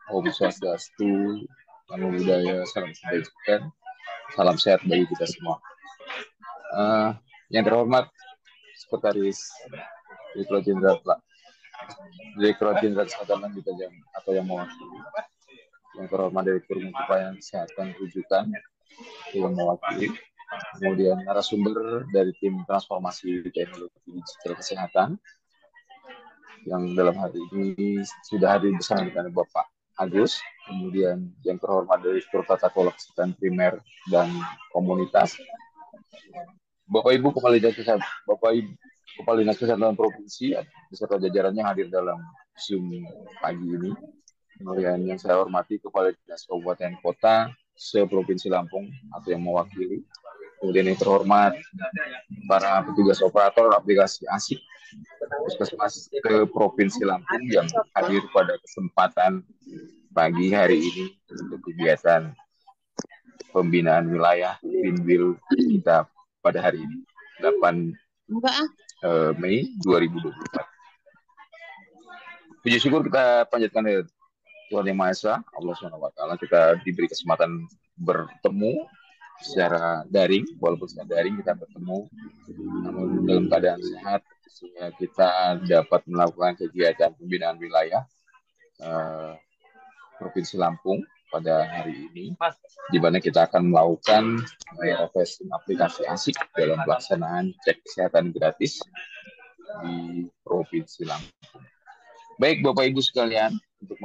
Om Swastiastu, Namo Buddhaya, salam kebajikan, salam sehat bagi kita semua. Eh, yang terhormat Sekretaris Direktur Jenderal Kesehatan kita atau yang mewakili, yang terhormat Direktur Mutu Pelayanan Kesehatan Rujukan yang mewakili, kemudian narasumber dari tim transformasi teknologi digital kesehatan yang dalam hari ini sudah hadir bersama dengan Bapak Agus, kemudian yang terhormat Direktur Tata Kelola Kesehatan Primer dan Komunitas, Bapak Ibu Kepala Dinas Kesehatan Provinsi beserta jajarannya hadir dalam Zoom pagi ini. Kemudian yang saya hormati Kepala Dinas Kabupaten Kota se-Provinsi Lampung atau yang mewakili. Kemudian yang terhormat para petugas operator aplikasi ASIK Puskesmas ke Provinsi Lampung yang hadir pada kesempatan pagi hari ini untuk kegiatan pembinaan wilayah Pinwil kita pada hari ini 8 Mei 2024. Puji syukur kita panjatkan ya Tuhan Yang Maha Esa, Allah SWT. Kita diberi kesempatan bertemu secara daring, walaupun secara daring kita bertemu, namun dalam keadaan sehat, sehingga kita dapat melakukan kegiatan pembinaan wilayah Provinsi Lampung pada hari ini, di mana kita akan melakukan refreshing aplikasi ASIK dalam pelaksanaan cek kesehatan gratis di Provinsi Lampung. Baik Bapak Ibu sekalian, untuk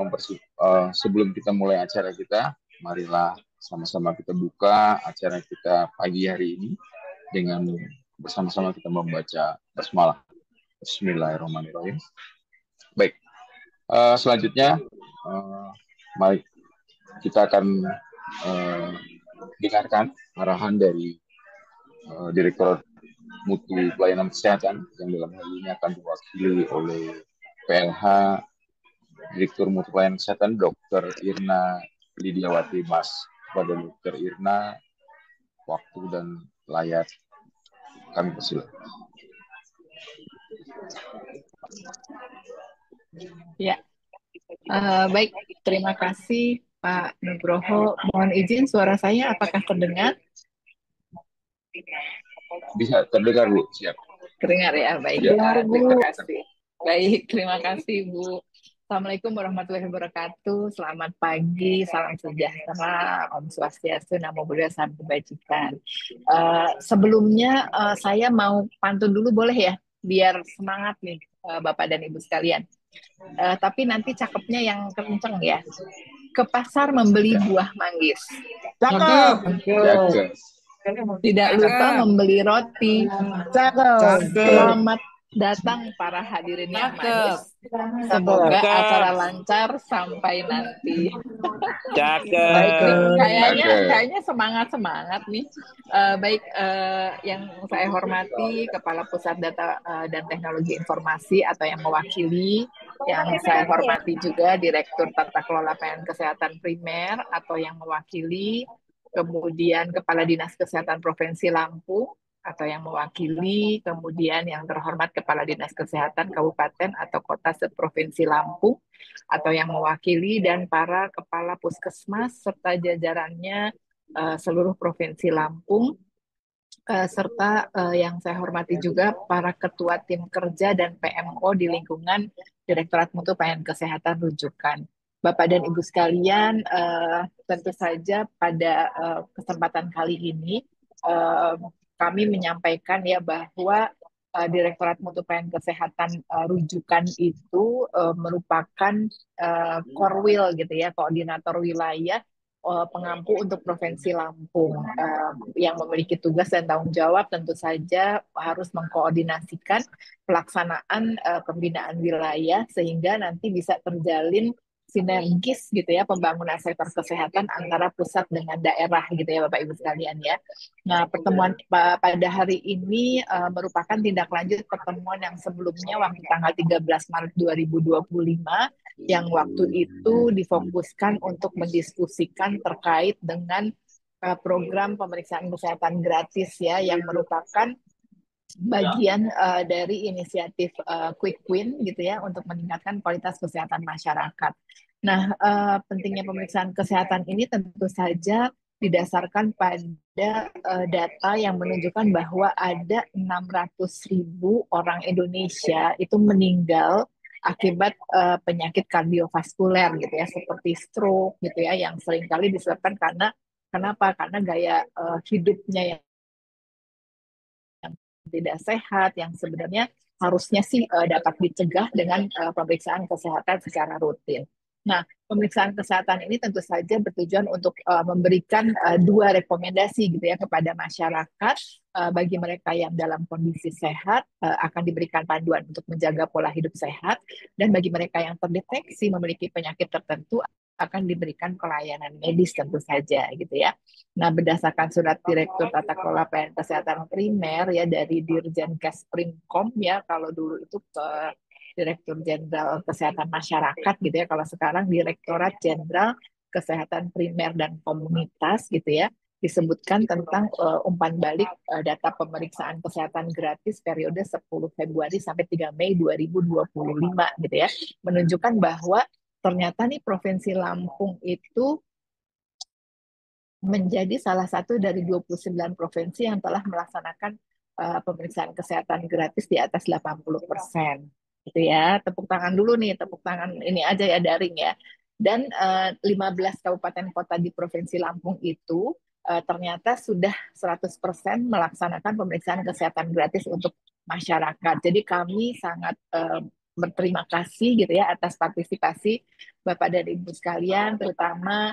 sebelum kita mulai acara kita, marilah sama-sama kita buka acara kita pagi hari ini dengan bersama-sama kita membaca basmalah. Bismillahirrahmanirrahim. Baik, selanjutnya mari kita akan dengarkan arahan dari Direktur Mutu Pelayanan Kesehatan yang dalam hal ini akan diwakili oleh PLH Direktur Mutu Pelayanan Kesehatan Dr. Irna Lidiawati Mas. Kepada Dr. Irna, waktu dan layar kami persilakan. Ya, baik. Terima kasih Pak Nugroho. Mohon izin suara saya apakah terdengar? Bisa terdengar Bu, siap. Terdengar ya, baik. Ya, terima kasih. Baik, terima kasih Bu. Assalamualaikum warahmatullahi wabarakatuh. Selamat pagi, salam sejahtera, Om Swastiastu, Namo Buddhaya, salam kebajikan. Sebelumnya saya mau pantun dulu boleh ya, biar semangat nih Bapak dan Ibu sekalian. Tapi nanti cakepnya yang kenceng ya. Ke pasar membeli buah manggis. Cakep. Tidak lupa membeli roti. Selamat datang para hadirin yang manis. Semoga acara lancar sampai nanti. Baik nih, kayaknya semangat nih. Baik, yang saya hormati Kepala Pusat Data dan Teknologi Informasi atau yang mewakili, yang saya hormati juga Direktur Tata Kelola Pelayanan Kesehatan Primer atau yang mewakili, kemudian Kepala Dinas Kesehatan Provinsi Lampung atau yang mewakili, kemudian yang terhormat Kepala Dinas Kesehatan Kabupaten atau Kota Provinsi Lampung atau yang mewakili, dan para Kepala Puskesmas serta jajarannya seluruh Provinsi Lampung, serta yang saya hormati juga para Ketua Tim Kerja dan PMO di lingkungan Direktorat Mutu Pelayanan Kesehatan Rujukan. Bapak dan Ibu sekalian, tentu saja pada kesempatan kali ini kami menyampaikan ya bahwa Direktorat Mutu Pelayanan Kesehatan Rujukan itu merupakan Korwil gitu ya, koordinator wilayah pengampu untuk Provinsi Lampung yang memiliki tugas dan tanggung jawab tentu saja harus mengkoordinasikan pelaksanaan pembinaan wilayah sehingga nanti bisa terjalin sinergis gitu ya pembangunan sektor kesehatan antara pusat dengan daerah gitu ya Bapak Ibu sekalian ya. Nah, pertemuan pada hari ini merupakan tindak lanjut pertemuan yang sebelumnya waktu tanggal 13 Maret 2025 yang waktu itu difokuskan untuk mendiskusikan terkait dengan program pemeriksaan kesehatan gratis ya yang merupakan bagian dari inisiatif Quick Win gitu ya untuk meningkatkan kualitas kesehatan masyarakat. Nah, pentingnya pemeriksaan kesehatan ini tentu saja didasarkan pada data yang menunjukkan bahwa ada 600.000 orang Indonesia itu meninggal akibat penyakit kardiovaskuler gitu ya, seperti stroke gitu ya, yang seringkali disebabkan karena kenapa? Karena gaya hidupnya yang tidak sehat yang sebenarnya harusnya sih dapat dicegah dengan pemeriksaan kesehatan secara rutin. Nah, pemeriksaan kesehatan ini tentu saja bertujuan untuk memberikan dua rekomendasi gitu ya kepada masyarakat bagi mereka yang dalam kondisi sehat akan diberikan panduan untuk menjaga pola hidup sehat dan bagi mereka yang terdeteksi memiliki penyakit tertentu akan diberikan pelayanan medis tentu saja gitu ya. Nah, berdasarkan surat Direktur Tata Kelola Pelayanan Kesehatan Primer ya dari Dirjen Kesprimkom ya, kalau dulu itu ke Direktur Jenderal Kesehatan Masyarakat gitu ya, kalau sekarang Direktorat Jenderal Kesehatan Primer dan Komunitas gitu ya, disebutkan tentang umpan balik data pemeriksaan kesehatan gratis periode 10 Februari sampai 3 Mei 2025 gitu ya, menunjukkan bahwa ternyata nih Provinsi Lampung itu menjadi salah satu dari 29 provinsi yang telah melaksanakan pemeriksaan kesehatan gratis di atas 80%. Gitu ya. Tepuk tangan dulu nih, tepuk tangan ini aja ya daring ya. Dan 15 kabupaten kota di Provinsi Lampung itu ternyata sudah 100% melaksanakan pemeriksaan kesehatan gratis untuk masyarakat. Jadi kami sangat berterima kasih gitu ya atas partisipasi Bapak dan Ibu sekalian, terutama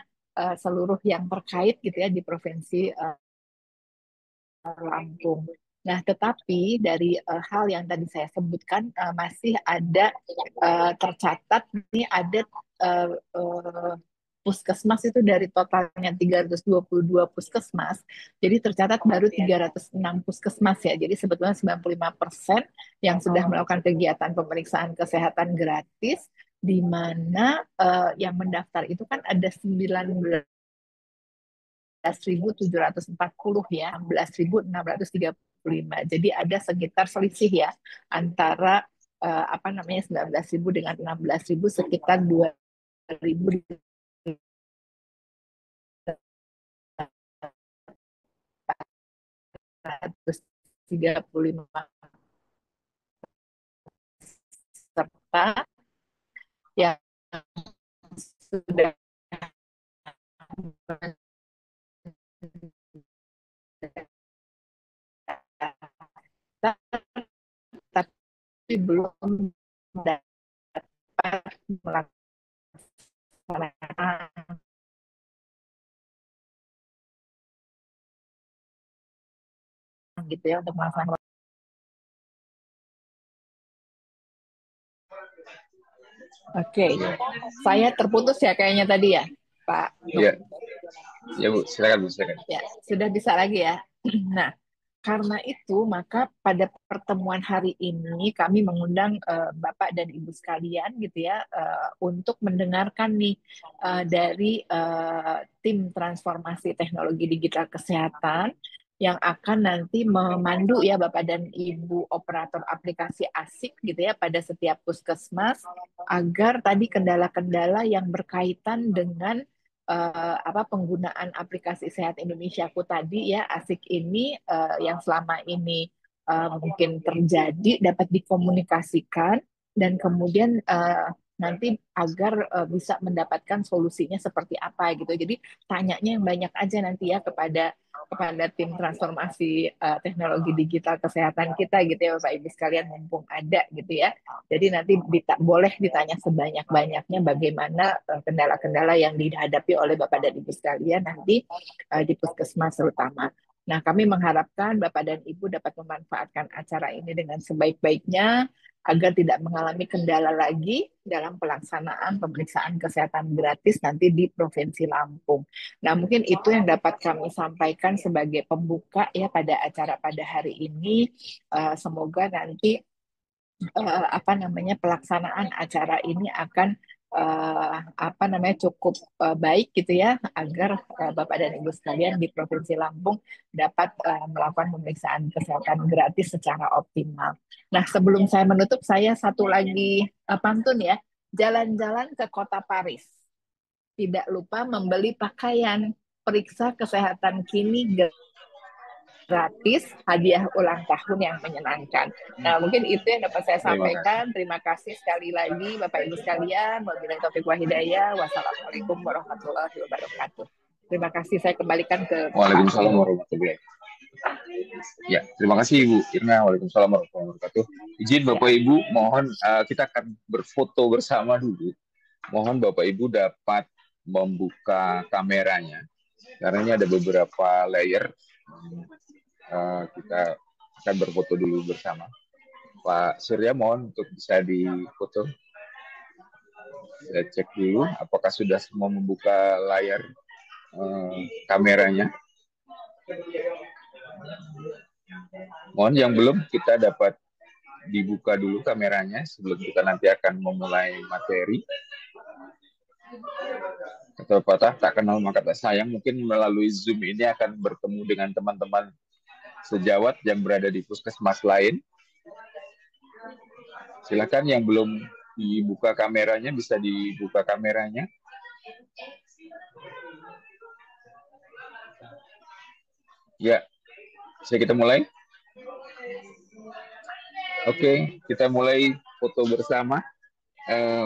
seluruh yang terkait gitu ya di Provinsi Lampung. Nah, tetapi dari hal yang tadi saya sebutkan masih ada tercatat ini ada uh, uh, puskesmas itu dari totalnya 322 puskesmas, jadi tercatat baru 306 puskesmas ya. Jadi sebetulnya 95% yang sudah melakukan kegiatan pemeriksaan kesehatan gratis, di mana yang mendaftar itu kan ada 19.740 ya, 16.635. Jadi ada sekitar selisih ya antara apa namanya 19.000 dengan 16.000 sekitar 2.435 serta yang sudah tapi belum dapat melaksanakan gitu ya untuk melaksanakan. Oke, saya terputus ya kayaknya tadi ya, Pak. Iya, ya Bu, silakan Bu, silakan. Ya, sudah bisa lagi ya. Nah, karena itu maka pada pertemuan hari ini kami mengundang Bapak dan Ibu sekalian gitu ya untuk mendengarkan nih dari tim transformasi teknologi digital kesehatan yang akan nanti memandu ya Bapak dan Ibu operator aplikasi ASIK gitu ya pada setiap puskesmas agar tadi kendala-kendala yang berkaitan dengan apa penggunaan aplikasi Sehat Indonesiaku tadi ya ASIK ini yang selama ini mungkin terjadi dapat dikomunikasikan dan kemudian nanti agar bisa mendapatkan solusinya seperti apa gitu. Jadi tanyanya yang banyak aja nanti ya kepada tim transformasi teknologi digital kesehatan kita gitu ya Bapak Ibu sekalian mumpung ada gitu ya. Jadi nanti boleh ditanya sebanyak-banyaknya bagaimana kendala-kendala yang dihadapi oleh Bapak dan Ibu sekalian nanti di puskesmas terutama. Nah, kami mengharapkan Bapak dan Ibu dapat memanfaatkan acara ini dengan sebaik-baiknya agar tidak mengalami kendala lagi dalam pelaksanaan pemeriksaan kesehatan gratis nanti di Provinsi Lampung. Nah, mungkin itu yang dapat kami sampaikan sebagai pembuka ya pada acara pada hari ini. Semoga nanti apa namanya pelaksanaan acara ini akan apa cukup baik gitu ya, agar Bapak dan Ibu sekalian di Provinsi Lampung dapat melakukan pemeriksaan kesehatan gratis secara optimal. Nah, sebelum saya menutup, saya satu lagi pantun ya, jalan-jalan ke Kota Paris. Tidak lupa membeli pakaian, periksa kesehatan kini gratis, hadiah ulang tahun yang menyenangkan. Nah, mungkin itu yang dapat saya sampaikan. Terima kasih sekali lagi Bapak Ibu sekalian. Wabillahi taufiq wa hidayah. Wassalamualaikum warahmatullahi wabarakatuh. Terima kasih, saya kembalikan ke Waalaikumsalam warahmatullahi wabarakatuh. Ya, terima kasih Ibu Irna. Waalaikumsalam warahmatullahi wabarakatuh. Izin Bapak Ibu, mohon kita akan berfoto bersama dulu. Mohon Bapak Ibu dapat membuka kameranya, karena ini ada beberapa layer. Kita akan berfoto dulu bersama. Pak Surya, mohon untuk bisa difoto. Saya cek dulu apakah sudah semua membuka layar kameranya. Mohon yang belum, kita dapat dibuka dulu kameranya sebelum kita nanti akan memulai materi. Kata pepatah, tak kenal maka tak sayang. Mungkin melalui Zoom ini akan bertemu dengan teman-teman sejawat yang berada di puskesmas lain. Silakan yang belum dibuka kameranya bisa dibuka kameranya. Ya, bisa kita mulai? Oke, kita mulai foto bersama.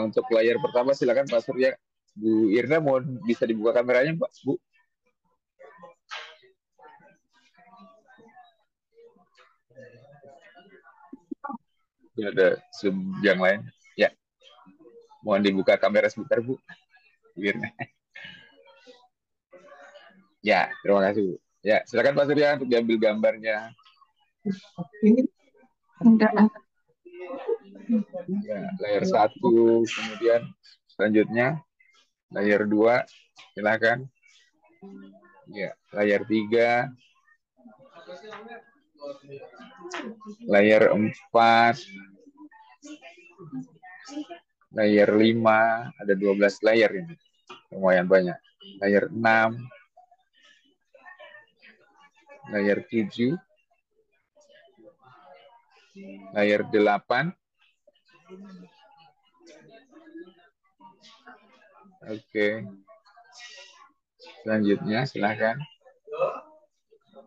Untuk layar pertama silakan Pak Surya. Bu Irna mohon bisa dibuka kameranya, Pak, Bu. Ada Zoom yang lain. Ya. Mohon dibuka kamera sebentar, Bu. Irna. Ya, terima kasih, Bu. Ya, silakan Pak Surya untuk diambil gambarnya. Ya, layar 1, kemudian selanjutnya layar 2, silakan. Ya, layar 3. Layar 4, layar 5, ada 12 layar ini, lumayan banyak. Layar 6, layar 7, layar 8. Oke. Selanjutnya silahkan.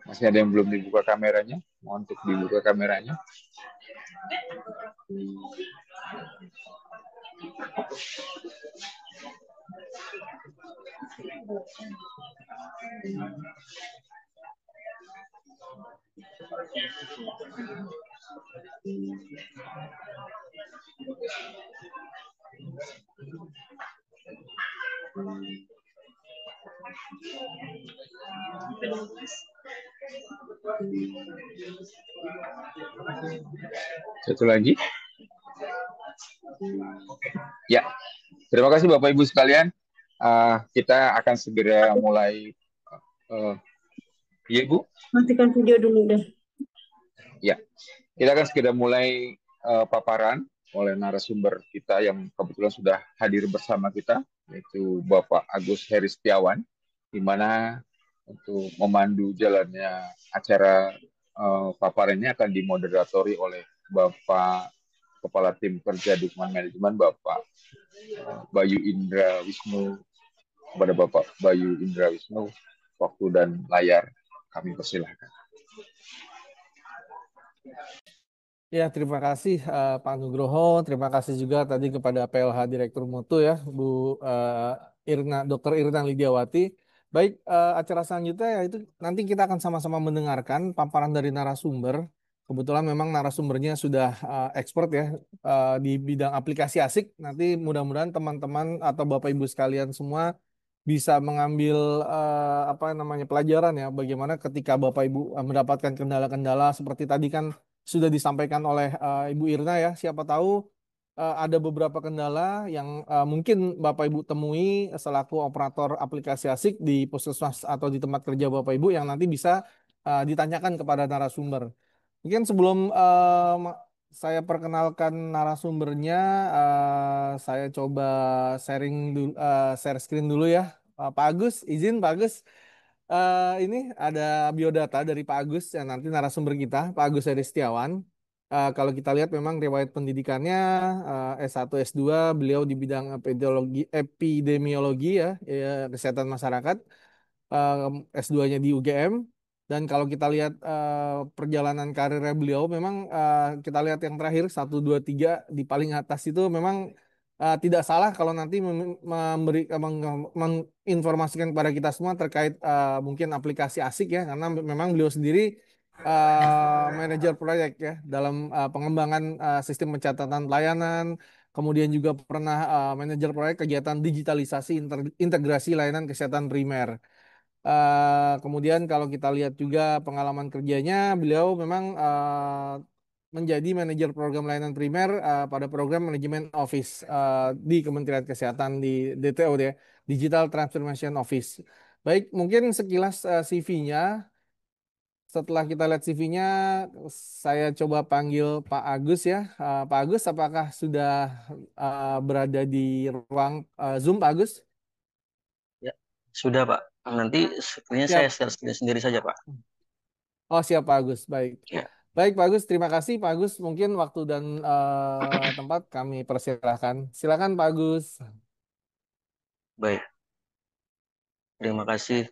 Masih ada yang belum dibuka kameranya? Mohon untuk dibuka kameranya. Satu lagi. Ya, terima kasih Bapak Ibu sekalian. Kita akan segera mulai. Iya Bu? Matikan video dulu deh. Ya, kita akan segera mulai paparan oleh narasumber kita yang kebetulan sudah hadir bersama kita, yaitu Bapak Agus Heri Setiawan, di mana untuk memandu jalannya acara paparan ini akan dimoderatori oleh Bapak Kepala Tim Kerja Dukungan Manajemen, Bapak Bayu Indra Wisnu. Kepada Bapak Bayu Indra Wisnu, waktu dan layar kami persilahkan. Ya, terima kasih Pak Nugroho. Terima kasih juga tadi kepada PLH Direktur Mutu ya, Bu Dr. Irna Lidiawati. Baik, acara selanjutnya yaitu nanti kita akan sama-sama mendengarkan paparan dari narasumber. Kebetulan memang narasumbernya sudah expert ya di bidang aplikasi ASIK. Nanti mudah-mudahan teman-teman atau Bapak Ibu sekalian semua bisa mengambil pelajaran ya, bagaimana ketika Bapak Ibu mendapatkan kendala-kendala seperti tadi kan sudah disampaikan oleh Ibu Irna ya. Siapa tahu ada beberapa kendala yang mungkin Bapak Ibu temui selaku operator aplikasi ASIK di puskesmas atau di tempat kerja Bapak Ibu yang nanti bisa ditanyakan kepada narasumber. Mungkin sebelum saya perkenalkan narasumbernya. Saya coba sharing dulu, share screen dulu ya. Pak Agus, izin Pak Agus. Ini ada biodata dari Pak Agus yang nanti narasumber kita, Pak Agus Heri Setiawan. Kalau kita lihat memang riwayat pendidikannya S1, S2, beliau di bidang epidemiologi ya, kesehatan masyarakat. S2-nya di UGM. Dan kalau kita lihat perjalanan karirnya beliau, memang kita lihat yang terakhir 1, 2, 3 di paling atas itu memang tidak salah kalau nanti menginformasikan kepada kita semua terkait mungkin aplikasi ASIK ya, karena memang beliau sendiri manajer proyek ya dalam pengembangan sistem pencatatan pelayanan, kemudian juga pernah manajer proyek kegiatan digitalisasi integrasi layanan kesehatan primer. Kemudian kalau kita lihat juga pengalaman kerjanya, beliau memang menjadi manajer program layanan primer pada program manajemen office di Kementerian Kesehatan di DTO ya, Digital Transformation Office. Baik, mungkin sekilas CV-nya. Setelah kita lihat CV-nya, saya coba panggil Pak Agus ya. Pak Agus, apakah sudah berada di ruang Zoom, Pak Agus? Ya, sudah Pak. Nanti screen-nya saya Siap. share screen sendiri saja Pak. Oh, siap Pak Agus. Baik. Ya, Baik Pak Agus, terima kasih Pak Agus. Mungkin waktu dan tempat kami persilahkan. Silakan Pak Agus. baik. Terima kasih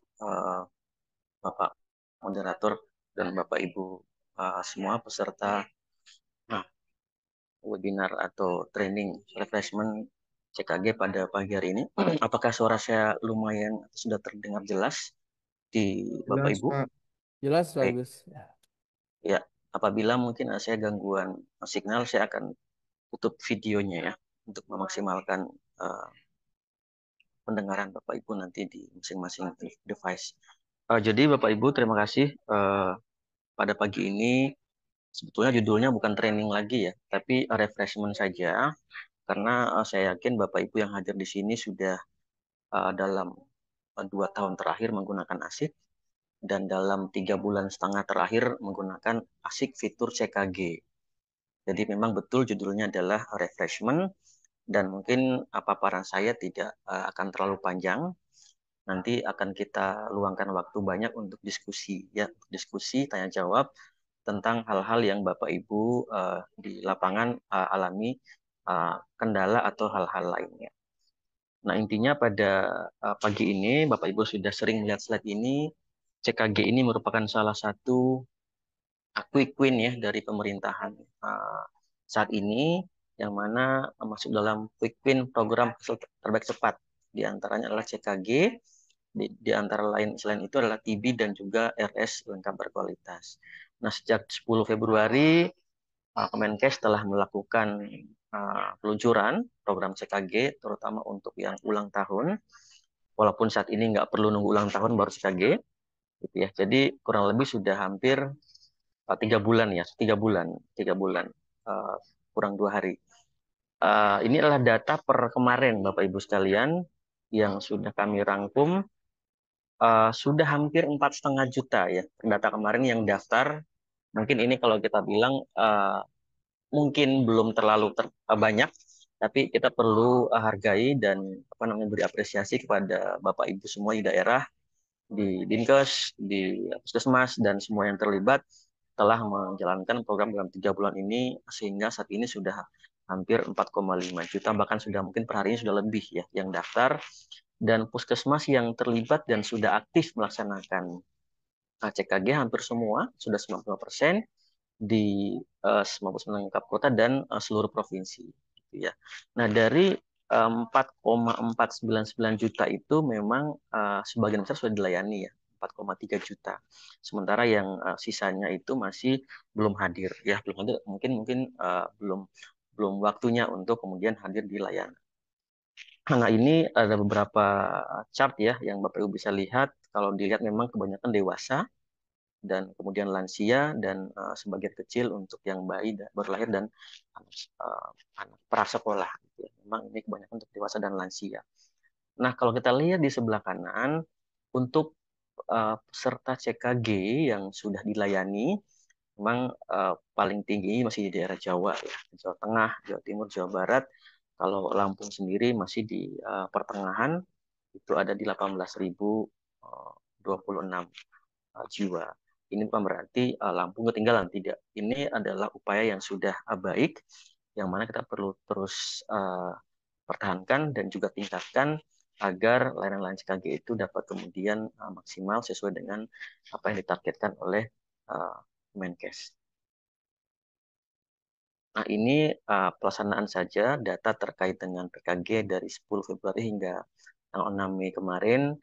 Bapak moderator dan Bapak Ibu semua peserta webinar atau training refreshment CKG pada pagi hari ini. Apakah suara saya lumayan sudah terdengar jelas di Bapak Jelas, Ibu? Pak. Jelas Pak Baik. Agus. Ya, apabila mungkin saya gangguan signal, saya akan tutup videonya ya untuk memaksimalkan pendengaran Bapak Ibu nanti di masing-masing device. Jadi Bapak Ibu terima kasih pada pagi ini. Sebetulnya judulnya bukan training lagi ya, tapi refreshment saja. Karena saya yakin Bapak Ibu yang hadir di sini sudah dalam 2 tahun terakhir menggunakan ASIK dan dalam 3 bulan setengah terakhir menggunakan ASIK fitur CKG. Jadi memang betul judulnya adalah refreshment dan mungkin paparan saya tidak akan terlalu panjang. Nanti akan kita luangkan waktu banyak untuk diskusi ya, diskusi tanya jawab tentang hal-hal yang Bapak Ibu di lapangan alami kendala atau hal-hal lainnya. Nah, intinya pada pagi ini Bapak Ibu sudah sering melihat slide ini. CKG ini merupakan salah satu quick win ya dari pemerintahan saat ini, yang mana masuk dalam quick win program terbaik cepat. Di antaranya adalah CKG, di antara lain selain itu adalah TB dan juga RS lengkap berkualitas. Nah, sejak 10 Februari Kemenkes telah melakukan peluncuran program CKG, terutama untuk yang ulang tahun. Walaupun saat ini nggak perlu nunggu ulang tahun baru CKG, gitu ya. Jadi kurang lebih sudah hampir 3 bulan ya, 3 bulan, kurang 2 hari. Ini adalah data per kemarin, Bapak Ibu sekalian, yang sudah kami rangkum. Sudah hampir 4,5 juta ya, data kemarin yang daftar. Mungkin ini kalau kita bilang mungkin belum terlalu banyak, tapi kita perlu hargai dan beri apresiasi kepada Bapak Ibu semua di daerah, di Dinkes, di Puskesmas dan semua yang terlibat telah menjalankan program dalam 3 bulan ini, sehingga saat ini sudah hampir 4,5 juta, bahkan sudah mungkin per hari ini sudah lebih ya yang daftar, dan puskesmas yang terlibat dan sudah aktif melaksanakan CKG hampir semua sudah 90% di 99 kota dan seluruh provinsi, gitu ya. Nah, dari 4,499 juta itu memang sebagian besar sudah dilayani ya, 4,3 juta. Sementara yang sisanya itu masih belum hadir ya, belum hadir, mungkin belum waktunya untuk kemudian hadir di layanan. Nah, ini ada beberapa chart ya yang Bapak Ibu bisa lihat. Kalau dilihat memang kebanyakan dewasa dan kemudian lansia dan sebagian kecil untuk yang bayi baru lahir dan anak prasekolah. Gitu ya. Memang ini kebanyakan untuk dewasa dan lansia. Nah, kalau kita lihat di sebelah kanan untuk peserta CKG yang sudah dilayani memang paling tinggi masih di daerah Jawa ya, Jawa Tengah, Jawa Timur, Jawa Barat. Kalau Lampung sendiri masih di pertengahan, itu ada di 18.026 jiwa. Ini bukan berarti Lampung ketinggalan, tidak. Ini adalah upaya yang sudah baik, yang mana kita perlu terus pertahankan dan juga tingkatkan agar layanan-layanan CKG itu dapat kemudian maksimal sesuai dengan apa yang ditargetkan oleh Menkes. Nah, ini pelaksanaan saja data terkait dengan PKG dari 10 Februari hingga tanggal 6 Mei kemarin.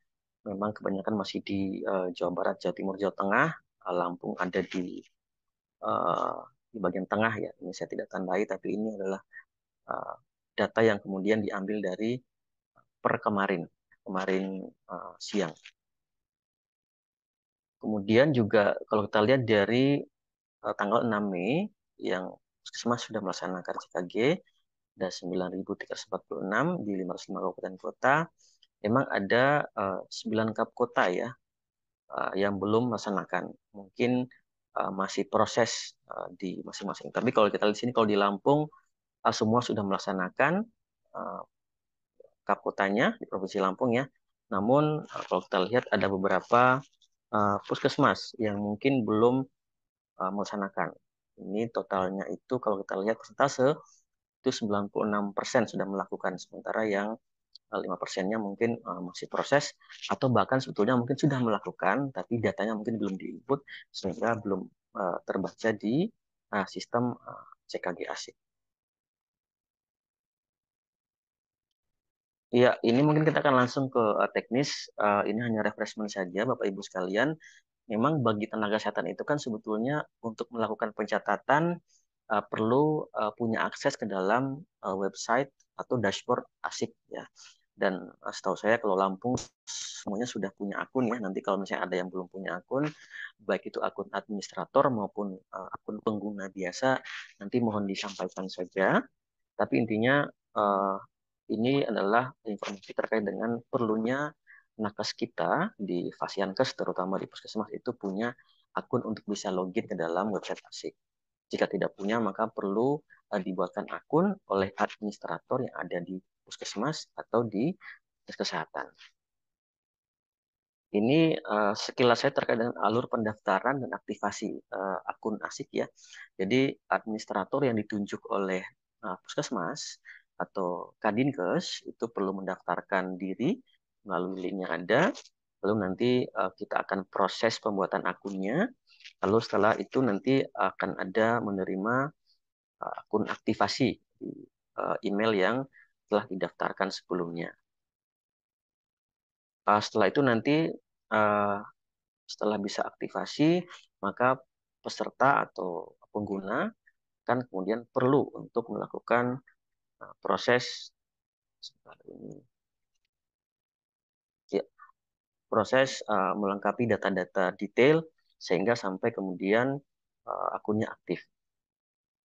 Memang kebanyakan masih di Jawa Barat, Jawa Timur, Jawa Tengah. Lampung ada di bagian tengah ya. Ini saya tidak tandai, tapi ini adalah data yang kemudian diambil dari per kemarin siang. Kemudian juga kalau kita lihat dari tanggal 6 Mei yang Puskesmas sudah melaksanakan CKG, ada 9.346 di 505 kabupaten kota. Memang ada 9 kap kota ya yang belum melaksanakan. Mungkin masih proses di masing-masing. Tapi kalau kita lihat di sini, kalau di Lampung semua sudah melaksanakan kap kotanya di Provinsi Lampung ya. Namun kalau kita lihat ada beberapa puskesmas yang mungkin belum melaksanakan. Ini totalnya itu kalau kita lihat persentase itu 96% sudah melakukan, sementara yang 5%-nya mungkin masih proses atau bahkan sebetulnya mungkin sudah melakukan tapi datanya mungkin belum diinput sehingga belum terbaca di sistem CKG ASIK. Ya, ini mungkin kita akan langsung ke teknis. Ini hanya refreshment saja, Bapak Ibu sekalian. Memang bagi tenaga kesehatan itu kan sebetulnya untuk melakukan pencatatan perlu punya akses ke dalam website atau dashboard ASIK ya. Dan setahu saya kalau Lampung semuanya sudah punya akun ya. Nanti kalau misalnya ada yang belum punya akun, baik itu akun administrator maupun akun pengguna biasa, nanti mohon disampaikan saja. Tapi intinya ini adalah informasi terkait dengan perlunya nakes kita di Fasiankes, terutama di Puskesmas itu punya akun untuk bisa login ke dalam website ASIK. Jika tidak punya, maka perlu dibuatkan akun oleh administrator yang ada di Puskesmas atau di Dinas Kesehatan. Ini sekilas saya terkait dengan alur pendaftaran dan aktivasi akun ASIK ya. Jadi administrator yang ditunjuk oleh Puskesmas atau Kadinkes itu perlu mendaftarkan diri melalui link yang ada. Lalu nanti kita akan proses pembuatan akunnya. Lalu setelah itu nanti akan ada menerima akun aktivasi di email yang telah didaftarkan sebelumnya. Setelah itu nanti setelah bisa aktivasi, maka peserta atau pengguna kan kemudian perlu untuk melakukan proses melengkapi data-data detail sehingga sampai kemudian akunnya aktif.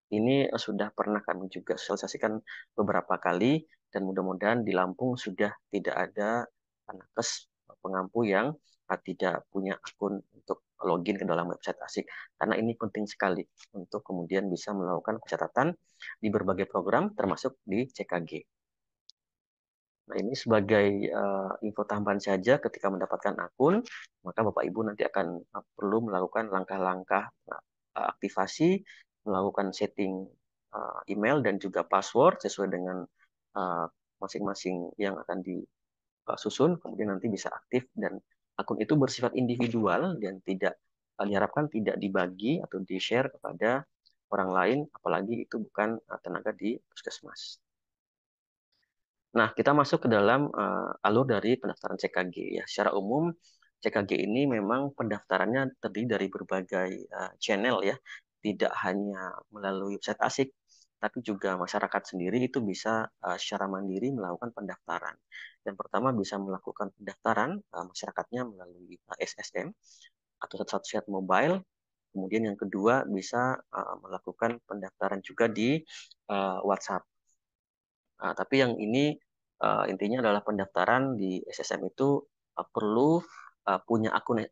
Ini sudah pernah kami juga sosialisasikan beberapa kali dan mudah-mudahan di Lampung sudah tidak ada nakes pengampu yang tidak punya akun untuk login ke dalam website ASIK. Karena ini penting sekali untuk kemudian bisa melakukan pencatatan di berbagai program termasuk di CKG. Nah, ini sebagai info tambahan saja ketika mendapatkan akun, maka Bapak Ibu nanti akan perlu melakukan langkah-langkah aktivasi, melakukan setting email dan juga password sesuai dengan masing-masing yang akan disusun, kemudian nanti bisa aktif dan akun itu bersifat individual dan tidak diharapkan tidak dibagi atau di-share kepada orang lain, apalagi itu bukan tenaga di puskesmas. Nah, kita masuk ke dalam alur dari pendaftaran CKG ya. Secara umum CKG ini memang pendaftarannya terdiri dari berbagai channel ya, tidak hanya melalui website ASIK, tapi juga masyarakat sendiri itu bisa secara mandiri melakukan pendaftaran. Yang pertama bisa melakukan pendaftaran masyarakatnya melalui SSM atau satu sehat mobile. Kemudian yang kedua bisa melakukan pendaftaran juga di WhatsApp. Tapi yang ini intinya adalah pendaftaran di SSM itu perlu punya akun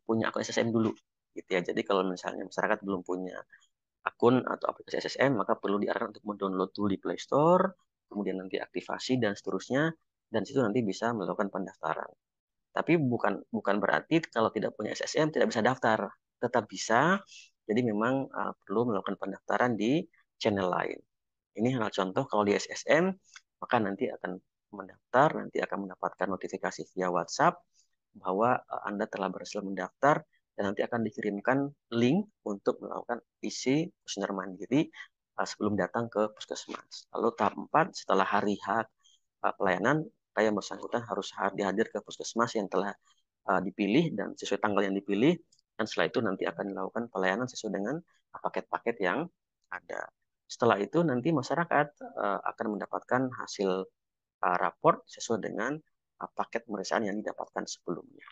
SSM dulu gitu ya. Jadi kalau misalnya masyarakat belum punya akun atau aplikasi SSM, maka perlu diarahkan untuk mendownload dulu di Play Store, kemudian nanti aktivasi dan seterusnya, dan situ nanti bisa melakukan pendaftaran. Tapi bukan berarti kalau tidak punya SSM tidak bisa daftar, tetap bisa. Jadi memang perlu melakukan pendaftaran di channel lain. Ini hal contoh kalau di SSM, maka nanti akan mendaftar, nanti akan mendapatkan notifikasi via WhatsApp bahwa Anda telah berhasil mendaftar dan nanti akan dikirimkan link untuk melakukan isi kuesioner mandiri sebelum datang ke puskesmas. Lalu tahap 4 setelah hari H pelayanan, yang bersangkutan harus dihadir ke puskesmas yang telah dipilih dan sesuai tanggal yang dipilih, dan setelah itu nanti akan dilakukan pelayanan sesuai dengan paket-paket yang ada. Setelah itu nanti masyarakat akan mendapatkan hasil raport sesuai dengan paket pemeriksaan yang didapatkan sebelumnya.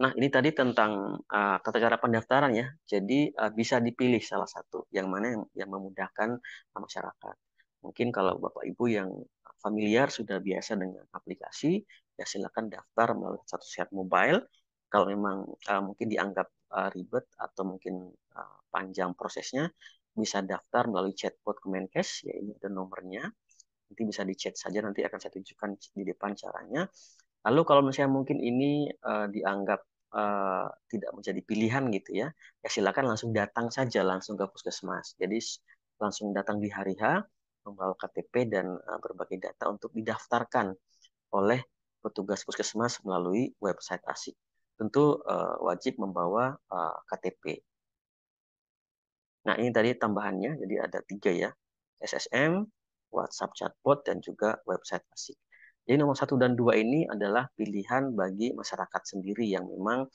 Nah, ini tadi tentang tata cara pendaftaran ya. Jadi bisa dipilih salah satu yang mana yang memudahkan masyarakat. Mungkin kalau Bapak Ibu yang familiar sudah biasa dengan aplikasi, ya silakan daftar melalui satu set mobile. Kalau memang mungkin dianggap ribet atau mungkin panjang prosesnya, bisa daftar melalui chatbot Kemenkes, ya ini ada nomornya. Nanti bisa di-chat saja, nanti akan saya tunjukkan di depan caranya. Lalu kalau misalnya mungkin ini dianggap tidak menjadi pilihan gitu ya, ya silakan langsung datang saja langsung ke puskesmas. Jadi langsung datang di hari H, membawa KTP dan berbagai data untuk didaftarkan oleh petugas puskesmas melalui website ASIK. Tentu wajib membawa KTP. Nah ini tadi tambahannya, jadi ada 3 ya, SSM, WhatsApp chatbot, dan juga website ASIK. Jadi nomor 1 dan 2 ini adalah pilihan bagi masyarakat sendiri yang memang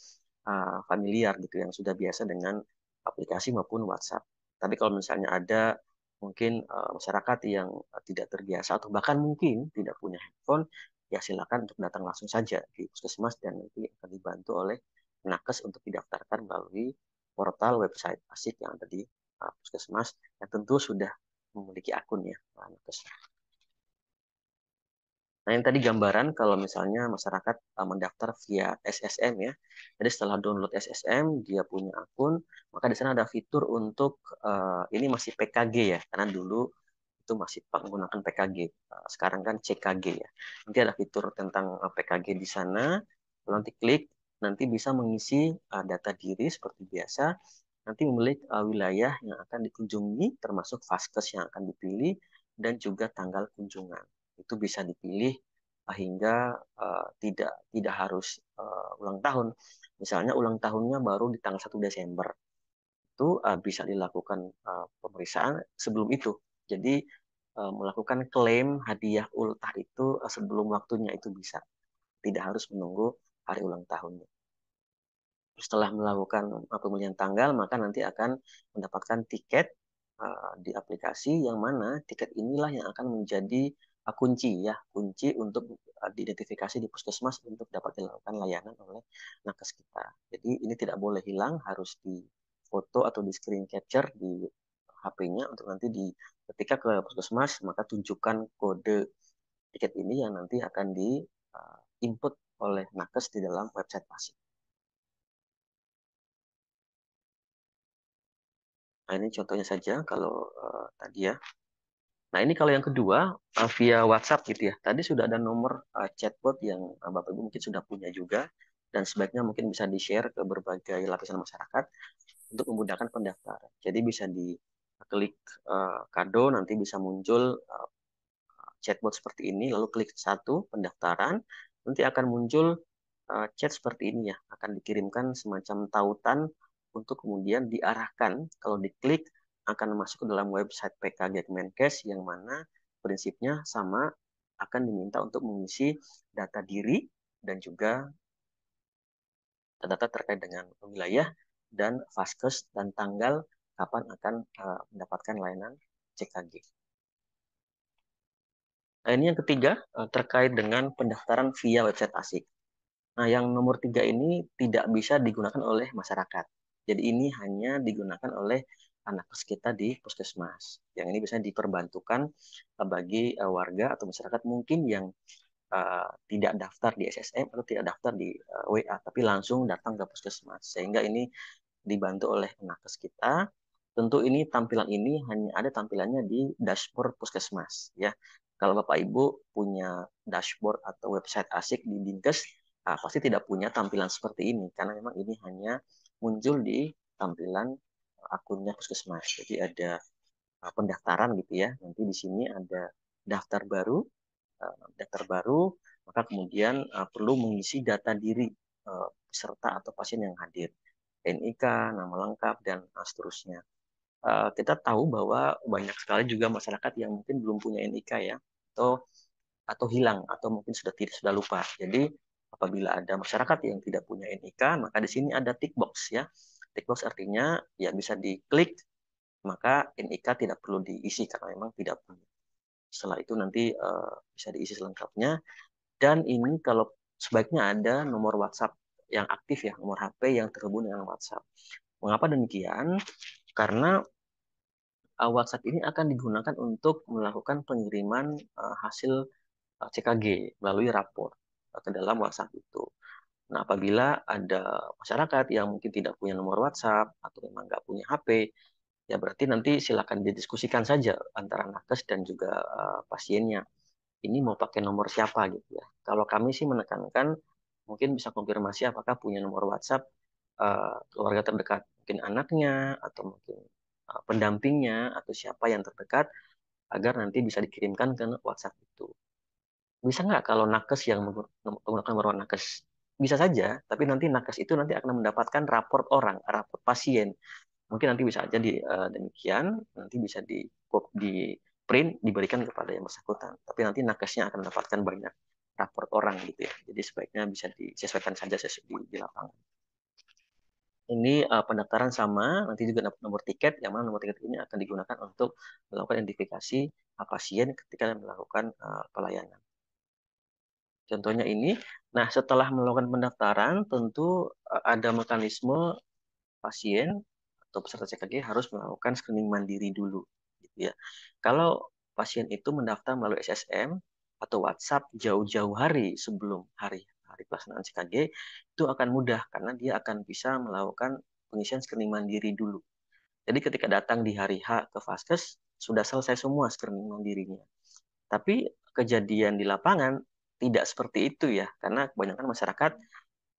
familiar gitu, yang sudah biasa dengan aplikasi maupun WhatsApp. Tapi kalau misalnya ada mungkin masyarakat yang tidak terbiasa atau bahkan mungkin tidak punya handphone, ya silakan untuk datang langsung saja di puskesmas dan nanti akan dibantu oleh nakes untuk didaftarkan melalui portal website ASIK yang ada di puskesmas yang tentu sudah memiliki akun ya nakes. Nah, yang tadi gambaran kalau misalnya masyarakat mendaftar via SSM ya. Jadi setelah download SSM, dia punya akun, maka di sana ada fitur untuk ini masih PKG ya, karena dulu itu masih menggunakan PKG. Sekarang kan CKG ya. Nanti ada fitur tentang PKG di sana. Nanti klik, nanti bisa mengisi data diri seperti biasa. Nanti memilih wilayah yang akan dikunjungi, termasuk vaskes yang akan dipilih, dan juga tanggal kunjungan. Itu bisa dipilih hingga tidak harus ulang tahun. Misalnya ulang tahunnya baru di tanggal 1 Desember. Itu bisa dilakukan pemeriksaan sebelum itu. Jadi melakukan klaim hadiah ultah itu sebelum waktunya itu bisa. Tidak harus menunggu hari ulang tahunnya. Setelah melakukan pemilihan tanggal, maka nanti akan mendapatkan tiket di aplikasi yang mana tiket inilah yang akan menjadi kunci ya, kunci untuk diidentifikasi di puskesmas untuk dapat dilakukan layanan oleh nakes kita. Jadi ini tidak boleh hilang, harus di foto atau di screen capture di HP-nya untuk nanti ketika ke puskesmas maka tunjukkan kode tiket ini yang nanti akan di input oleh nakes di dalam website pasien. Nah, ini contohnya saja kalau tadi ya. Nah, ini kalau yang kedua via WhatsApp gitu ya. Tadi sudah ada nomor chatbot yang Bapak Ibu mungkin sudah punya juga dan sebaiknya mungkin bisa di-share ke berbagai lapisan masyarakat untuk memudahkan pendaftaran. Jadi bisa diklik kado, nanti bisa muncul chatbot seperti ini, lalu klik satu pendaftaran, nanti akan muncul chat seperti ini ya, akan dikirimkan semacam tautan untuk kemudian diarahkan, kalau diklik akan masuk ke dalam website PKG Kemenkes yang mana prinsipnya sama, akan diminta untuk mengisi data diri dan juga data terkait dengan wilayah dan vaskes dan tanggal kapan akan mendapatkan layanan CKG. Nah, ini yang ketiga terkait dengan pendaftaran via website ASIK. Nah, yang nomor 3 ini tidak bisa digunakan oleh masyarakat. Jadi ini hanya digunakan oleh nakes kita di puskesmas. Yang ini bisa diperbantukan bagi warga atau masyarakat mungkin yang tidak daftar di SSM atau tidak daftar di WA, tapi langsung datang ke puskesmas. Sehingga ini dibantu oleh nakes kita tentu ini tampilan ini hanya ada tampilannya di dashboard Puskesmas ya. Kalau Bapak Ibu punya dashboard atau website asik di Dinkes, pasti tidak punya tampilan seperti ini karena memang ini hanya muncul di tampilan akunnya Puskesmas. Jadi ada pendaftaran gitu ya. Nanti di sini ada daftar baru, maka kemudian perlu mengisi data diri peserta atau pasien yang hadir, NIK, nama lengkap dan seterusnya. Kita tahu bahwa banyak sekali juga masyarakat yang mungkin belum punya NIK ya, atau hilang atau mungkin sudah lupa. Jadi apabila ada masyarakat yang tidak punya NIK, maka di sini ada tick box ya. Tick box artinya ya bisa diklik, maka NIK tidak perlu diisi karena memang tidak punya. Setelah itu nanti bisa diisi selengkapnya. Dan ini kalau sebaiknya ada nomor WhatsApp yang aktif ya, nomor HP yang terhubung dengan WhatsApp. Mengapa demikian? Karena WhatsApp ini akan digunakan untuk melakukan pengiriman hasil CKG melalui rapor ke dalam WhatsApp itu. Nah, apabila ada masyarakat yang mungkin tidak punya nomor WhatsApp atau memang nggak punya HP, ya berarti nanti silakan didiskusikan saja antara nakes dan juga pasiennya. Ini mau pakai nomor siapa gitu ya. Kalau kami sih menekankan mungkin bisa konfirmasi apakah punya nomor WhatsApp keluarga terdekat, mungkin anaknya atau mungkin pendampingnya atau siapa yang terdekat agar nanti bisa dikirimkan ke WhatsApp itu. Bisa nggak kalau nakes yang menggunakan nomor nakes? Bisa saja, tapi nanti nakes itu nanti akan mendapatkan raport orang, raport pasien. Mungkin nanti bisa aja demikian, nanti bisa di print, diberikan kepada yang bersangkutan. Tapi nanti nakesnya akan mendapatkan banyak raport orang gitu ya. Jadi sebaiknya bisa disesuaikan saja di lapangan. Ini pendaftaran sama, nanti juga nomor tiket, yang mana nomor tiket ini akan digunakan untuk melakukan identifikasi pasien ketika melakukan pelayanan. Contohnya ini, nah setelah melakukan pendaftaran, tentu ada mekanisme pasien atau peserta CKG harus melakukan screening mandiri dulu, gitu ya. Kalau pasien itu mendaftar melalui SSM atau WhatsApp jauh-jauh hari sebelum hari pelaksanaan CKG, itu akan mudah karena dia akan bisa melakukan pengisian screening mandiri dulu. Jadi ketika datang di hari H ke Vaskes, sudah selesai semua screening mandirinya. Tapi kejadian di lapangan tidak seperti itu ya, karena kebanyakan masyarakat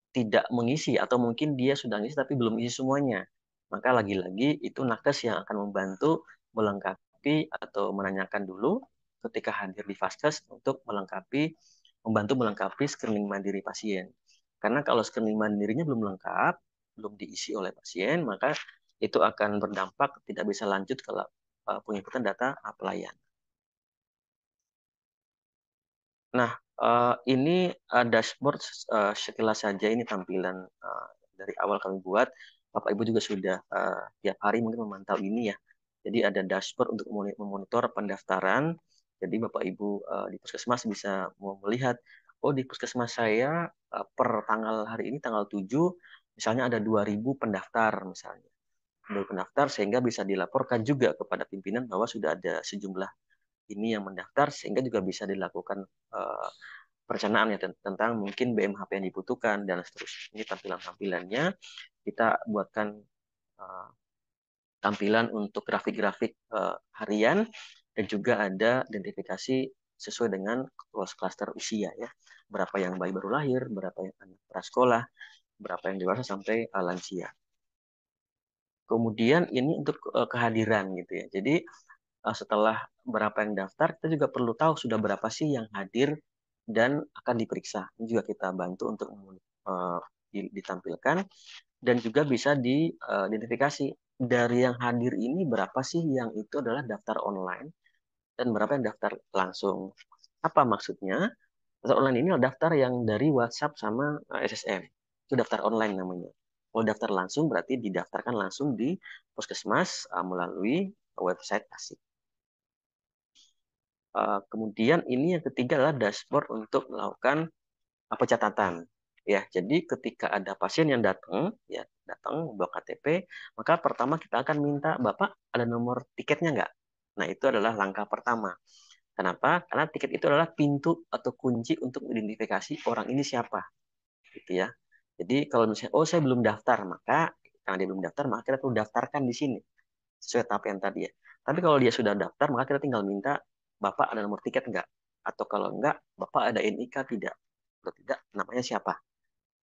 tidak mengisi atau mungkin dia sudah ngisi tapi belum isi semuanya. Maka lagi-lagi itu nakes yang akan membantu melengkapi atau menanyakan dulu ketika hadir di Vaskes untuk membantu melengkapi screening mandiri pasien. Karena kalau screening mandirinya belum lengkap, belum diisi oleh pasien, maka itu akan berdampak tidak bisa lanjut ke penginputan data pelayan. Nah, ini dashboard sekilas saja, ini tampilan dari awal kami buat. Bapak Ibu juga sudah tiap hari mungkin memantau ini ya. Jadi ada dashboard untuk memonitor pendaftaran. Jadi Bapak Ibu di Puskesmas bisa melihat, oh di Puskesmas saya per tanggal hari ini tanggal 7, misalnya ada 2.000 pendaftar misalnya. 2.000 pendaftar sehingga bisa dilaporkan juga kepada pimpinan bahwa sudah ada sejumlah ini yang mendaftar sehingga juga bisa dilakukan perencanaan ya tentang mungkin BMHP yang dibutuhkan dan seterusnya. Ini tampilan-tampilannya kita buatkan tampilan untuk grafik-grafik harian dan juga ada identifikasi sesuai dengan klaster usia ya. Berapa yang bayi baru lahir, berapa yang anak prasekolah, berapa yang dewasa sampai lansia. Kemudian ini untuk kehadiran gitu ya. Jadi setelah berapa yang daftar, kita juga perlu tahu sudah berapa sih yang hadir dan akan diperiksa. Ini juga kita bantu untuk ditampilkan dan juga bisa diidentifikasi dari yang hadir ini berapa sih yang itu adalah daftar online dan berapa yang daftar langsung. Apa maksudnya? Daftar online ini adalah daftar yang dari WhatsApp sama SSM. Itu daftar online namanya. Kalau daftar langsung berarti didaftarkan langsung di Puskesmas melalui website ASIK. Kemudian ini yang ketiga adalah dashboard untuk melakukan pencatatan. Ya, jadi ketika ada pasien yang datang membawa KTP, maka pertama kita akan minta, Bapak ada nomor tiketnya nggak? Nah, itu adalah langkah pertama. Kenapa? Karena tiket itu adalah pintu atau kunci untuk identifikasi orang ini siapa, gitu ya. Jadi kalau misalnya, oh saya belum daftar, maka karena dia belum daftar, maka kita perlu daftarkan di sini. sesuai tahap yang tadi ya. Tapi kalau dia sudah daftar, maka kita tinggal minta, Bapak ada nomor tiket enggak? Atau kalau enggak, Bapak ada NIK tidak? Kalau tidak, namanya siapa?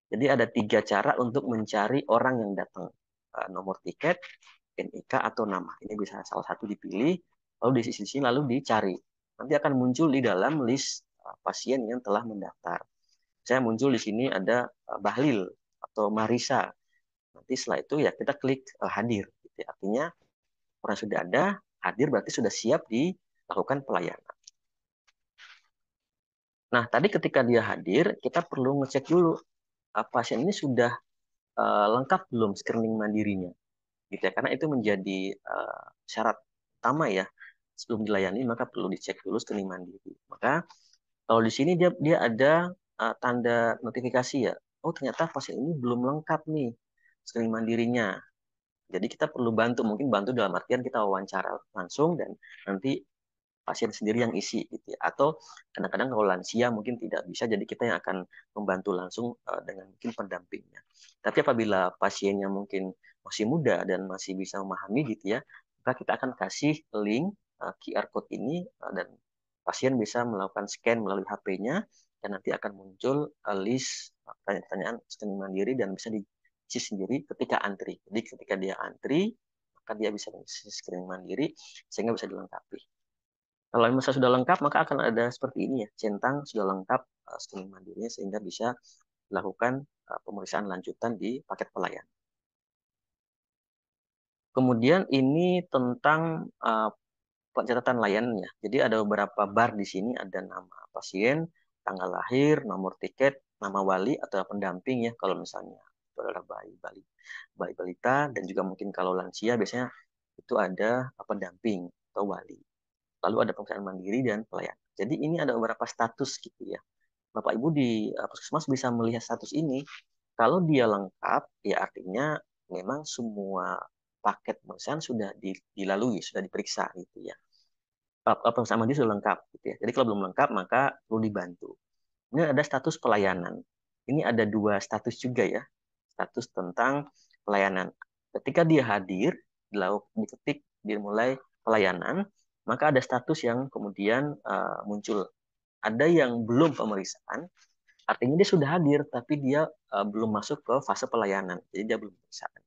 Jadi ada 3 cara untuk mencari orang yang datang. Nomor tiket, NIK, atau nama. Ini bisa salah satu dipilih, lalu di sisi lalu dicari. Nanti akan muncul di dalam list pasien yang telah mendaftar. Saya muncul di sini ada Bahlil atau Marisa. Nanti setelah itu ya kita klik hadir. Gitu ya. Artinya orang sudah ada, hadir berarti sudah siap dilakukan pelayanan. Nah, tadi ketika dia hadir, kita perlu ngecek dulu pasien ini sudah lengkap belum screening mandirinya. Gitu ya. Karena itu menjadi syarat utama ya. Sebelum dilayani maka perlu dicek dulu screening mandiri. Maka kalau di sini dia ada tanda notifikasi ya. Oh, ternyata pasien ini belum lengkap nih screening mandirinya. Jadi kita perlu bantu, mungkin bantu dalam artian kita wawancara langsung dan nanti pasien sendiri yang isi gitu ya. Atau kadang-kadang kalau lansia mungkin tidak bisa, jadi kita yang akan membantu langsung dengan mungkin pendampingnya. Tapi apabila pasiennya mungkin masih muda dan masih bisa memahami gitu ya, maka kita akan kasih link QR code ini dan pasien bisa melakukan scan melalui HP-nya dan nanti akan muncul list pertanyaan-pertanyaan screening mandiri dan bisa diisi sendiri ketika antri. Jadi ketika dia antri, maka dia bisa mengisi screening mandiri sehingga bisa dilengkapi. Kalau misalnya sudah lengkap, maka akan ada seperti ini ya, centang sudah lengkap screening mandirinya sehingga bisa dilakukan pemeriksaan lanjutan di paket pelayan. Kemudian ini tentang pencatatan layanannya. Jadi ada beberapa bar di sini, ada nama pasien, tanggal lahir, nomor tiket, nama wali atau pendamping ya. Kalau misalnya itu adalah bayi balita dan juga mungkin kalau lansia biasanya itu ada pendamping atau wali. Lalu ada pemeriksaan mandiri dan pelayanan. Jadi ini ada beberapa status gitu ya. Bapak Ibu di puskesmas bisa melihat status ini. Kalau dia lengkap, ya artinya memang semua paket pemeriksaan sudah dilalui, sudah diperiksa gitu ya. Pemeriksaan mandiri sudah lengkap gitu ya. Jadi kalau belum lengkap maka perlu dibantu. Ini ada status pelayanan. Ini ada 2 status juga ya. Status tentang pelayanan. Ketika dia hadir, diketik dimulai pelayanan, maka ada status yang kemudian muncul. Ada yang belum pemeriksaan, artinya dia sudah hadir, tapi dia belum masuk ke fase pelayanan. Jadi dia belum pemeriksaan.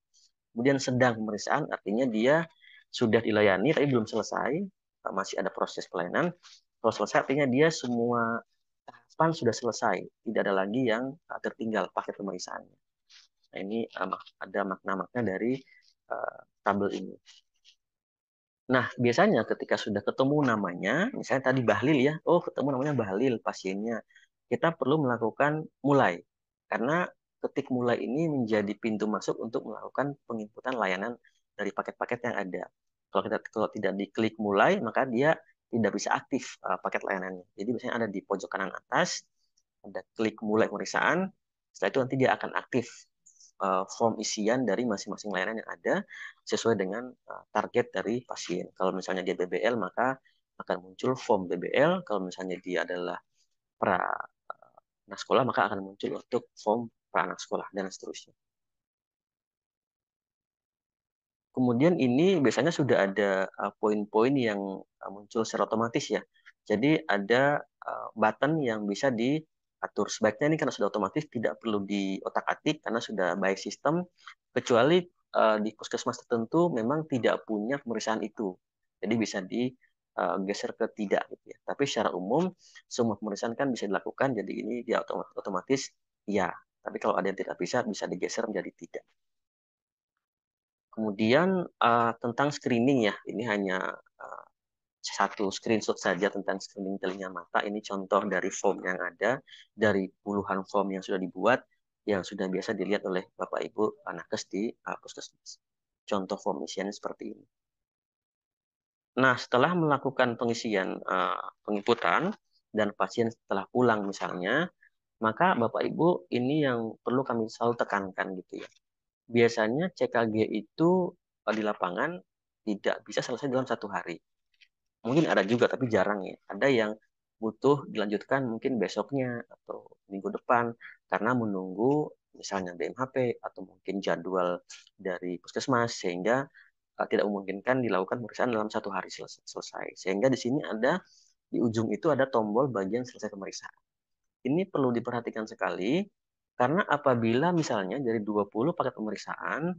Kemudian sedang pemeriksaan, artinya dia sudah dilayani, tapi belum selesai, masih ada proses pelayanan. Kalau selesai, artinya dia semua tahapan sudah selesai, tidak ada lagi yang tertinggal paket pemeriksaannya. Nah, ini ada makna-makna dari tabel ini. Nah, biasanya ketika sudah ketemu namanya, misalnya tadi Bahlil ya, oh ketemu namanya Bahlil pasiennya, kita perlu melakukan mulai. Karena ketik mulai ini menjadi pintu masuk untuk melakukan penginputan layanan dari paket-paket yang ada. Kalau tidak diklik mulai, maka dia tidak bisa aktif paket layanannya. Jadi biasanya ada di pojok kanan atas, ada klik mulai pemeriksaan, setelah itu nanti dia akan aktif form isian dari masing-masing layanan yang ada sesuai dengan target dari pasien. Kalau misalnya dia BBL, maka akan muncul form BBL. Kalau misalnya dia adalah pra anak sekolah, maka akan muncul untuk form pra anak sekolah, dan seterusnya. Kemudian ini biasanya sudah ada poin-poin yang muncul secara otomatis ya. Jadi ada button yang bisa diatur. Sebaiknya ini karena sudah otomatis tidak perlu diotak-atik karena sudah by sistem, kecuali di puskesmas tertentu memang tidak punya pemeriksaan itu. Jadi bisa digeser ke tidak gitu ya. Tapi secara umum semua pemeriksaan kan bisa dilakukan, jadi ini dia otomatis ya. Tapi kalau ada yang tidak bisa digeser menjadi tidak. Kemudian tentang screening ya, ini hanya satu screenshot saja tentang screening telinga mata. Ini contoh dari form yang ada, dari puluhan form yang sudah dibuat, yang sudah biasa dilihat oleh Bapak Ibu nakes di puskesmas. Contoh form isian seperti ini. Nah, setelah melakukan pengisian penginputan dan pasien setelah pulang misalnya, maka Bapak Ibu ini yang perlu kami selalu tekankan gitu ya. Biasanya CKG itu di lapangan tidak bisa selesai dalam 1 hari. Mungkin ada juga, tapi jarang ya. Ada yang butuh dilanjutkan mungkin besoknya atau minggu depan karena menunggu misalnya DMHP atau mungkin jadwal dari puskesmas, sehingga tidak memungkinkan dilakukan pemeriksaan dalam 1 hari selesai. Sehingga di sini ada di ujung itu ada tombol bagian selesai pemeriksaan. Ini perlu diperhatikan sekali karena apabila misalnya dari 20 paket pemeriksaan,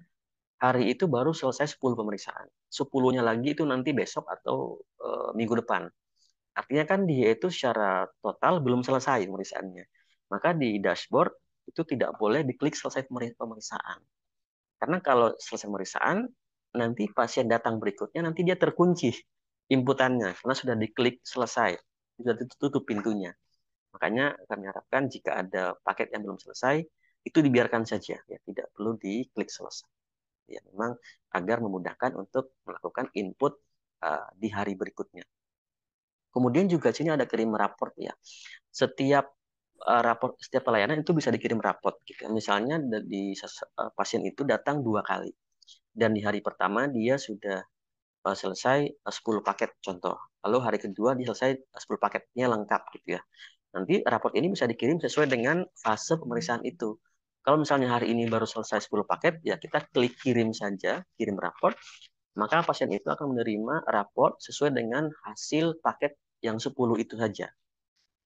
hari itu baru selesai 10 pemeriksaan. 10-nya lagi itu nanti besok atau minggu depan. Artinya kan dia itu secara total belum selesai pemeriksaannya. Maka di dashboard itu tidak boleh diklik selesai pemeriksaan. Karena kalau selesai pemeriksaan, nanti pasien datang berikutnya, nanti dia terkunci inputannya, karena sudah diklik selesai, sudah ditutup pintunya. Makanya kami harapkan jika ada paket yang belum selesai, itu dibiarkan saja, ya tidak perlu diklik selesai. Ya, memang agar memudahkan untuk melakukan input di hari berikutnya. Kemudian juga sini ada kirim raport ya. Setiap setiap pelayanan itu bisa dikirim raport. Gitu. Misalnya pasien itu datang 2 kali dan di hari pertama dia sudah selesai 10 paket contoh. Lalu hari kedua dia selesai 10 paketnya lengkap gitu ya. Nanti raport ini bisa dikirim sesuai dengan fase pemeriksaan itu. Kalau misalnya hari ini baru selesai 10 paket, ya kita klik kirim saja, kirim raport, maka pasien itu akan menerima raport sesuai dengan hasil paket yang 10 itu saja.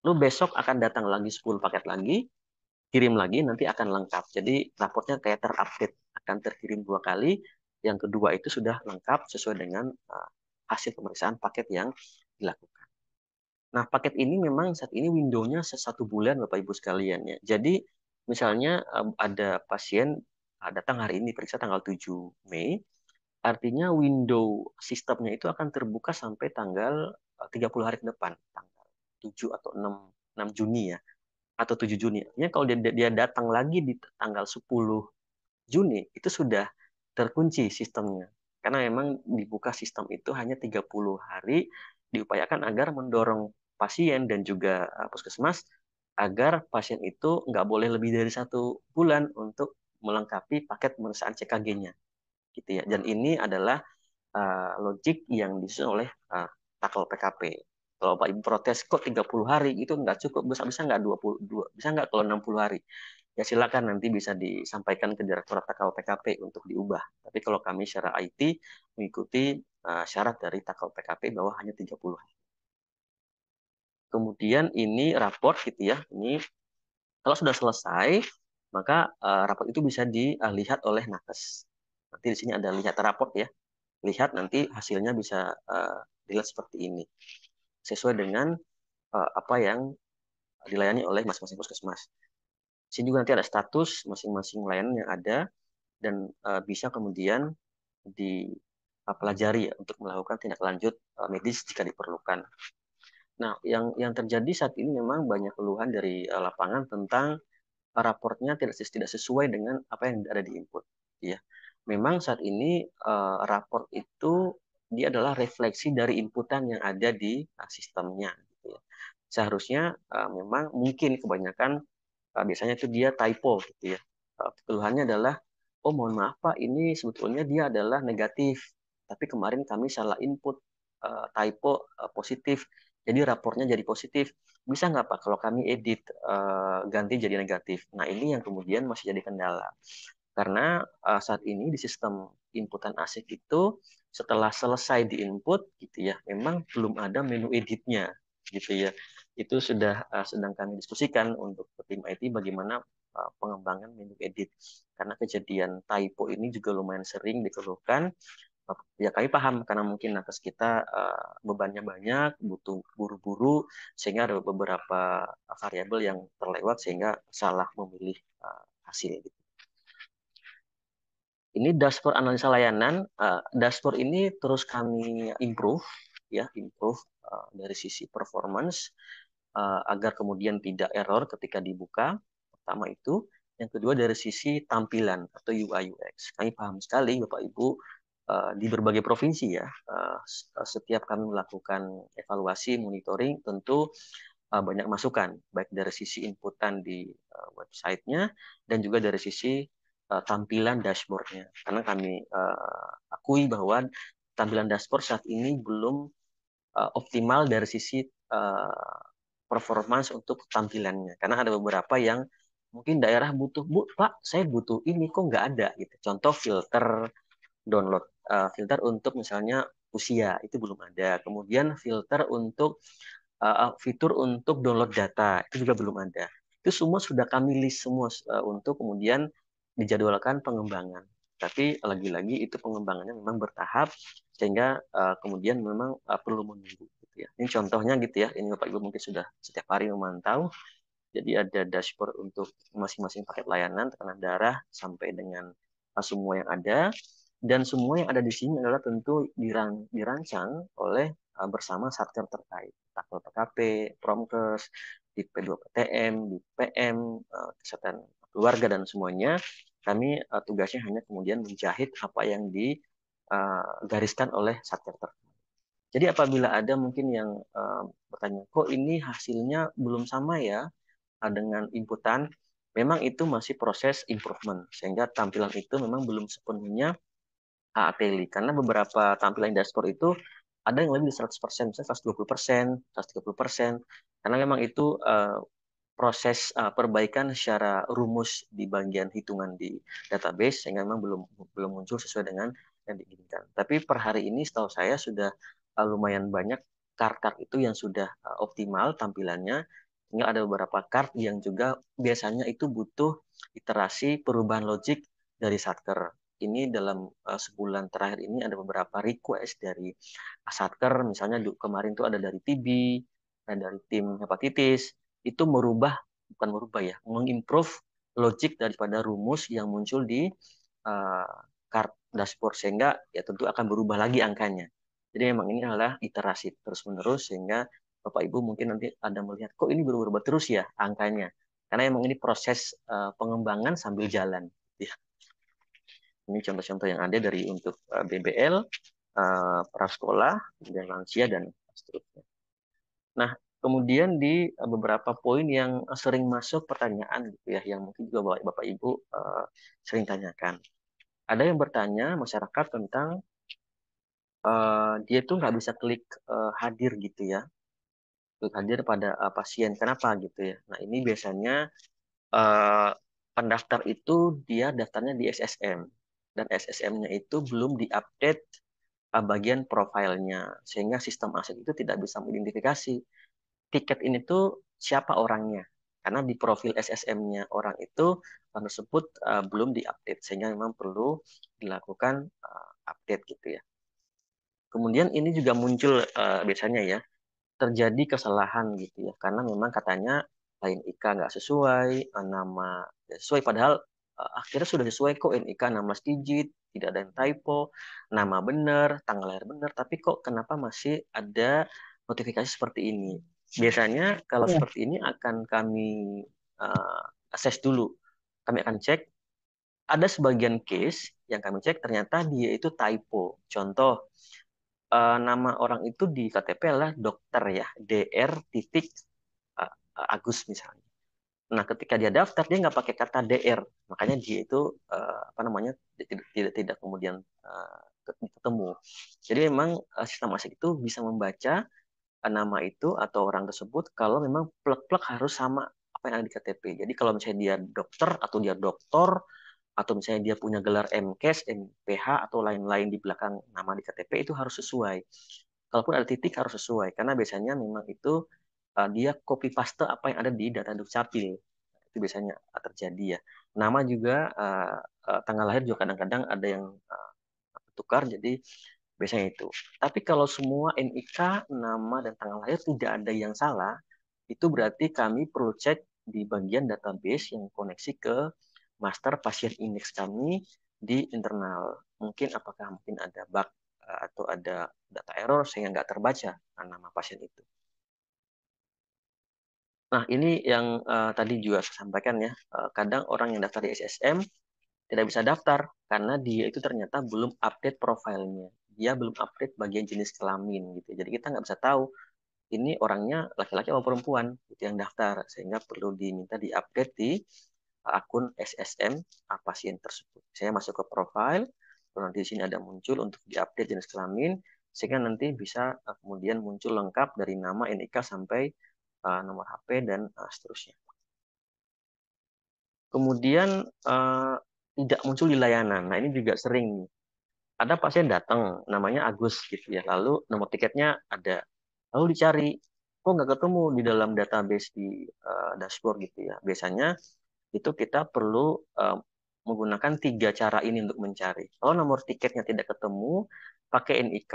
Lalu besok akan datang lagi 10 paket lagi, kirim lagi, nanti akan lengkap. Jadi raportnya kayak terupdate, akan terkirim 2 kali, yang kedua itu sudah lengkap sesuai dengan hasil pemeriksaan paket yang dilakukan. Nah, paket ini memang saat ini window-nya 1 bulan, Bapak Ibu sekalian ya. Jadi misalnya ada pasien datang hari ini periksa tanggal 7 Mei, artinya window sistemnya itu akan terbuka sampai tanggal 30 hari ke depan, tanggal 7 atau 6 Juni ya, atau 7 Juni. Artinya kalau dia datang lagi di tanggal 10 Juni, itu sudah terkunci sistemnya. Karena memang dibuka sistem itu hanya 30 hari, diupayakan agar mendorong pasien dan juga puskesmas agar pasien itu nggak boleh lebih dari 1 bulan untuk melengkapi paket pemeriksaan CKG-nya. Gitu ya. Dan ini adalah logik yang disusun oleh Takel PKP. Kalau Pak Ibu protes kok 30 hari itu nggak cukup, bisa nggak 22, bisa nggak kalau 60 hari? Ya silakan nanti bisa disampaikan ke Direktorat Takel PKP untuk diubah. Tapi kalau kami secara IT mengikuti syarat dari Takel PKP bahwa hanya 30 hari. Kemudian ini raport gitu ya. Ini kalau sudah selesai, maka raport itu bisa dilihat oleh nakes. Nanti di sini ada lihat raport ya. Lihat nanti hasilnya bisa dilihat seperti ini. Sesuai dengan apa yang dilayani oleh masing-masing puskesmas. Di sini juga nanti ada status masing-masing layanan yang ada dan bisa kemudian dipelajari ya, untuk melakukan tindak lanjut medis jika diperlukan. Nah, yang terjadi saat ini memang banyak keluhan dari lapangan tentang raportnya tidak sesuai dengan apa yang ada di input. Ya, memang saat ini raport itu dia adalah refleksi dari inputan yang ada di sistemnya. Gitu ya. Seharusnya memang mungkin kebanyakan biasanya itu dia typo gitu ya. Keluhannya adalah, oh mohon maaf Pak, ini sebetulnya dia adalah negatif, tapi kemarin kami salah input typo positif, jadi raportnya jadi positif. Bisa nggak Pak kalau kami edit ganti jadi negatif? Nah ini yang kemudian masih jadi kendala. Karena saat ini di sistem inputan ASIC itu setelah selesai di input gitu ya, memang belum ada menu editnya gitu ya. Itu sudah sedang kami diskusikan untuk tim IT bagaimana pengembangan menu edit. Karena kejadian typo ini juga lumayan sering dikeluhkan. Ya kami paham karena mungkin nakes kita bebannya banyak, butuh buru-buru sehingga ada beberapa variabel yang terlewat sehingga salah memilih hasil gitu. Ini dashboard analisa layanan. Dashboard ini terus kami improve dari sisi performance agar kemudian tidak error ketika dibuka. Pertama itu, yang kedua dari sisi tampilan atau UI UX. Kami paham sekali Bapak Ibu di berbagai provinsi ya. Setiap kami melakukan evaluasi monitoring tentu banyak masukan baik dari sisi inputan di websitenya dan juga dari sisi tampilan dashboardnya. Karena kami akui bahwa tampilan dashboard saat ini belum optimal dari sisi performance untuk tampilannya. Karena ada beberapa yang mungkin daerah butuh, Pak, saya butuh ini kok nggak ada gitu. Contoh filter download. Filter untuk misalnya usia itu belum ada. Kemudian filter untuk fitur untuk download data itu juga belum ada. Itu semua sudah kami list semua untuk kemudian dijadwalkan pengembangan. Tapi lagi-lagi itu pengembangannya memang bertahap sehingga kemudian memang perlu menunggu gitu ya. Ini contohnya gitu ya. Ini Bapak Ibu mungkin sudah setiap hari memantau. Jadi ada dashboard untuk masing-masing paket layanan, tekanan darah sampai dengan semua yang ada. Dan semua yang ada di sini adalah tentu dirancang oleh bersama satker terkait, Takpol PKP, Promkes, di P2PTM, di PM, kesehatan keluarga dan semuanya. Kami tugasnya hanya kemudian menjahit apa yang digariskan oleh satker terkait. Jadi apabila ada mungkin yang bertanya, kok ini hasilnya belum sama ya dengan inputan, memang itu masih proses improvement, sehingga tampilan itu memang belum sepenuhnya AATLI, karena beberapa tampilan dashboard itu ada yang lebih dari 100%, misalnya 120%, 130%, karena memang itu proses perbaikan secara rumus di bagian hitungan di database, sehingga memang belum muncul sesuai dengan yang diinginkan. Tapi per hari ini setahu saya sudah lumayan banyak kart-kart itu yang sudah optimal tampilannya, sehingga ada beberapa kart yang juga biasanya itu butuh iterasi perubahan logik dari Satker. Ini dalam sebulan terakhir ini ada beberapa request dari Satker, misalnya kemarin itu ada dari TB, ada dari tim hepatitis, itu bukan merubah ya, mengimprove logik daripada rumus yang muncul di card dashboard, sehingga ya tentu akan berubah lagi angkanya. Jadi memang ini adalah iterasi terus-menerus, sehingga Bapak Ibu mungkin nanti ada melihat, kok ini berubah terus ya angkanya. Karena memang ini proses pengembangan sambil jalan. Ya. Ini contoh-contoh yang ada dari untuk BBL, prasekolah, dan lansia, dan seterusnya. Nah, kemudian di beberapa poin yang sering masuk pertanyaan gitu ya, yang mungkin juga Bapak Ibu sering tanyakan. Ada yang bertanya masyarakat tentang dia tuh nggak bisa klik hadir gitu ya, klik hadir pada pasien. Kenapa gitu ya? Nah, ini biasanya pendaftar itu dia daftarnya di SSM, dan SSM-nya itu belum diupdate bagian profilnya, sehingga sistem aset itu tidak bisa mengidentifikasi tiket ini tuh siapa orangnya. Karena di profil SSM-nya orang itu orang tersebut belum diupdate, sehingga memang perlu dilakukan update gitu ya. Kemudian ini juga muncul biasanya ya, terjadi kesalahan gitu ya, karena memang katanya lain IK nggak sesuai, nama sesuai, padahal akhirnya sudah sesuai kok, NIK 16 digit, tidak ada yang typo, nama benar, tanggal lahir benar, tapi kok kenapa masih ada notifikasi seperti ini? Biasanya kalau seperti ini akan kami assess dulu, kami akan cek, ada sebagian case yang kami cek ternyata dia itu typo. Contoh, nama orang itu di KTP adalah dokter ya, DR titik Agus misalnya. Nah, ketika dia daftar dia nggak pakai kata DR, makanya dia itu apa namanya tidak kemudian ketemu. Jadi memang sistem ASIC itu bisa membaca nama itu atau orang tersebut kalau memang plek-plek harus sama apa yang ada di KTP. Jadi kalau misalnya dia dokter atau dia doktor atau misalnya dia punya gelar MKes, MPH atau lain-lain di belakang nama di KTP itu harus sesuai. Kalaupun ada titik harus sesuai, karena biasanya memang itu dia copy paste apa yang ada di data dukcapil. Itu biasanya terjadi ya. Nama juga tanggal lahir juga kadang-kadang ada yang tukar, jadi biasanya itu. Tapi kalau semua NIK, nama dan tanggal lahir tidak ada yang salah, itu berarti kami perlu cek di bagian database yang koneksi ke master pasien index kami di internal. Mungkin apakah mungkin ada bug atau ada data error sehingga nggak terbaca nama pasien itu. Nah, ini yang tadi juga saya sampaikan ya. Kadang orang yang daftar di SSM tidak bisa daftar karena dia itu ternyata belum update profilnya. Dia belum update bagian jenis kelamin gitu. Jadi kita nggak bisa tahu ini orangnya laki-laki atau perempuan gitu yang daftar, sehingga perlu diminta diupdate di akun SSM pasien tersebut. Saya masuk ke profile, nanti di sini ada muncul untuk diupdate jenis kelamin, sehingga nanti bisa kemudian muncul lengkap dari nama, NIK sampai nomor HP dan seterusnya. Kemudian tidak muncul di layanan. Nah, ini juga sering ada pasien datang, namanya Agus gitu ya, lalu nomor tiketnya ada, lalu dicari, kok nggak ketemu di dalam database di dashboard gitu ya. Biasanya itu kita perlu menggunakan 3 cara ini untuk mencari. Kalau nomor tiketnya tidak ketemu, pakai NIK.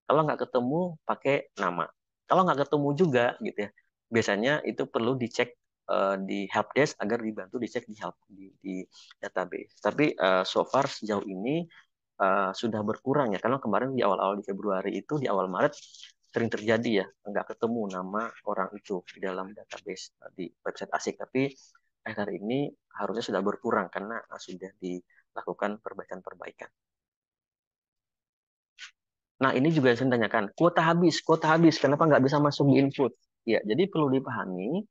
Kalau nggak ketemu, pakai nama. Kalau nggak ketemu juga gitu ya, biasanya itu perlu dicek di helpdesk agar dibantu dicek di help di database. Tapi so far sejauh ini sudah berkurang ya, karena kemarin di awal-awal di Februari itu, di awal Maret sering terjadi ya, nggak ketemu nama orang itu di dalam database di website asik. Tapi akhir ini harusnya sudah berkurang karena sudah dilakukan perbaikan-perbaikan. Nah, ini juga yang saya tanyakan, kuota habis, kenapa nggak bisa masuk di input? Ya, jadi perlu dipahami,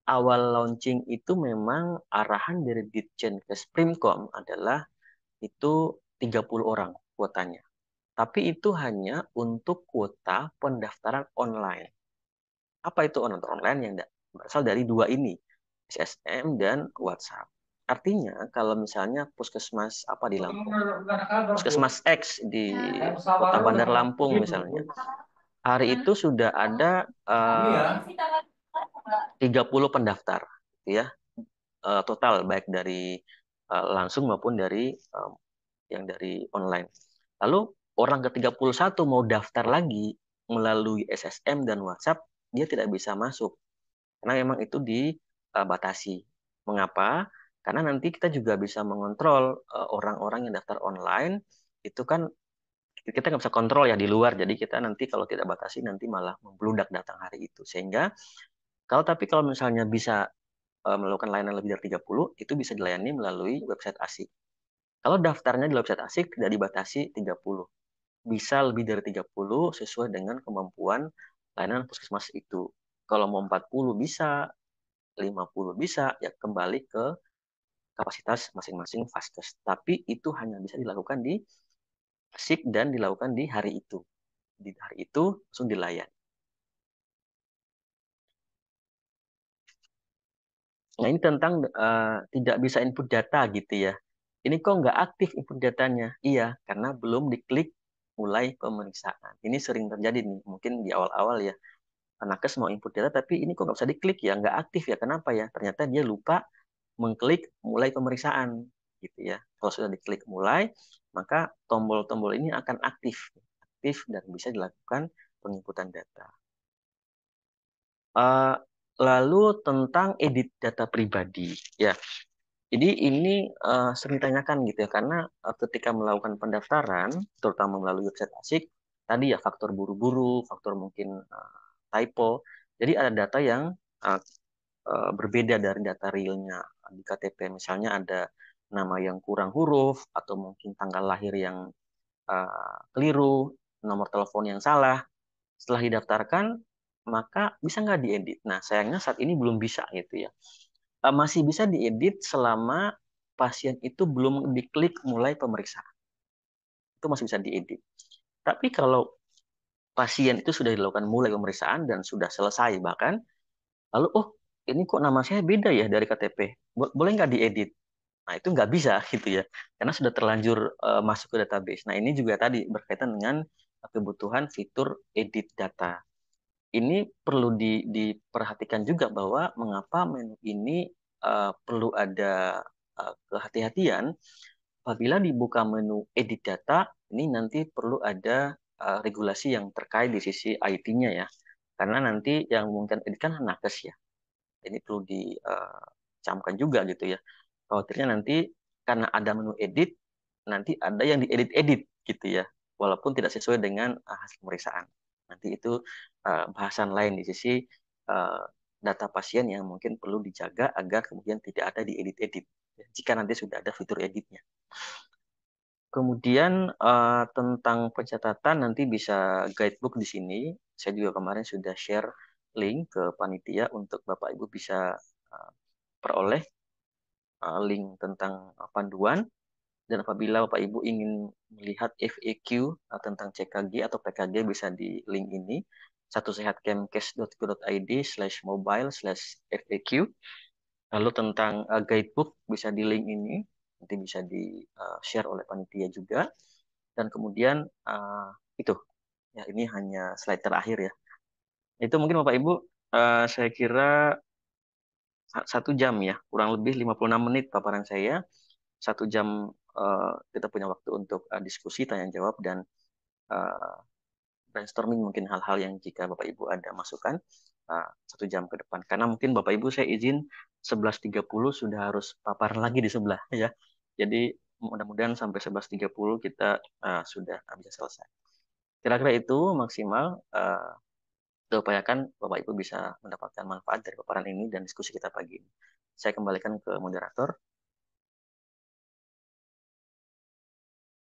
awal launching itu memang arahan dari Ditjen Kesprimkom adalah itu 30 orang kuotanya. Tapi itu hanya untuk kuota pendaftaran online. Apa itu online yang berasal dari 2 ini, SSM dan WhatsApp. Artinya kalau misalnya puskesmas apa di Lampung, puskesmas X di Kota Bandar Lampung misalnya, hari itu sudah ada 30 pendaftar, ya, total baik dari langsung maupun dari yang dari online. Lalu orang ke-31 mau daftar lagi melalui SSM dan WhatsApp, dia tidak bisa masuk. Karena memang itu dibatasi. Mengapa? Karena nanti kita juga bisa mengontrol orang-orang yang daftar online, itu kan kita nggak bisa kontrol ya di luar. Jadi kita nanti kalau tidak batasi nanti malah membludak datang hari itu. Sehingga kalau misalnya bisa melakukan layanan lebih dari 30, itu bisa dilayani melalui website ASIK. Kalau daftarnya di website ASIK tidak dibatasi 30. Bisa lebih dari 30 sesuai dengan kemampuan layanan puskesmas itu. Kalau mau 40 bisa, 50 bisa, ya kembali ke kapasitas masing-masing vaskes. Tapi itu hanya bisa dilakukan di ASIK dan dilakukan di hari itu. Di hari itu langsung dilayani. Nah, ini tentang tidak bisa input data gitu ya. Ini kok nggak aktif input datanya? Iya, karena belum diklik mulai pemeriksaan. Ini sering terjadi nih, mungkin di awal-awal ya. Nakes mau input data, tapi ini kok nggak bisa diklik ya, nggak aktif ya. Kenapa ya? Ternyata dia lupa mengklik mulai pemeriksaan gitu ya. Kalau sudah diklik mulai, maka tombol-tombol ini akan aktif dan bisa dilakukan penginputan data. Lalu tentang edit data pribadi ya. Jadi ini sering ditanyakan gitu ya, karena ketika melakukan pendaftaran, terutama melalui website ASIK, tadi ya faktor buru-buru, faktor mungkin typo. Jadi ada data yang berbeda dari data realnya di KTP. Misalnya ada nama yang kurang huruf, atau mungkin tanggal lahir yang keliru, nomor telepon yang salah. Setelah didaftarkan, maka bisa nggak diedit? Nah, sayangnya saat ini belum bisa gitu ya. Masih bisa diedit selama pasien itu belum diklik mulai pemeriksaan. Itu masih bisa diedit. Tapi kalau pasien itu sudah dilakukan mulai pemeriksaan dan sudah selesai bahkan, lalu ini kok nama saya beda ya dari KTP, boleh nggak diedit? Nah, itu nggak bisa gitu ya, karena sudah terlanjur masuk ke database. Nah, ini juga tadi berkaitan dengan kebutuhan fitur edit data. Ini perlu diperhatikan juga bahwa mengapa menu ini perlu ada kehati-hatian. Apabila dibuka menu edit data, ini nanti perlu ada regulasi yang terkait di sisi IT-nya ya. Karena nanti yang mungkin edit kan nakes ya. Ini perlu dicamkan juga gitu ya. Khawatirnya nanti karena ada menu edit, nanti ada yang diedit-edit gitu ya. Walaupun tidak sesuai dengan hasil pemeriksaan. Nanti itu bahasan lain di sisi data pasien yang mungkin perlu dijaga agar kemudian tidak ada diedit-edit. Jika nanti sudah ada fitur editnya. Kemudian tentang pencatatan nanti bisa guidebook di sini. Saya juga kemarin sudah share link ke panitia untuk Bapak Ibu bisa peroleh link tentang panduan. Dan apabila Bapak Ibu ingin melihat FAQ tentang CKG atau PKG bisa di link ini, satusehatkemkes.go.id/mobile/FAQ. Lalu tentang guidebook bisa di link ini, nanti bisa di share oleh panitia juga. Dan kemudian itu ya, ini hanya slide terakhir ya. Itu mungkin Bapak Ibu, saya kira 1 jam ya, kurang lebih 56 menit paparan saya. 1 jam kita punya waktu untuk diskusi, tanya jawab, dan uh, brainstorming mungkin hal-hal yang jika Bapak Ibu ada masukan 1 jam ke depan. Karena mungkin Bapak Ibu saya izin 11.30 sudah harus paparan lagi di sebelah ya. Jadi mudah-mudahan sampai 11.30 kita sudah bisa selesai. Kira-kira itu maksimal. Kita upayakan Bapak Ibu bisa mendapatkan manfaat dari paparan ini dan diskusi kita pagi ini. Saya kembalikan ke moderator.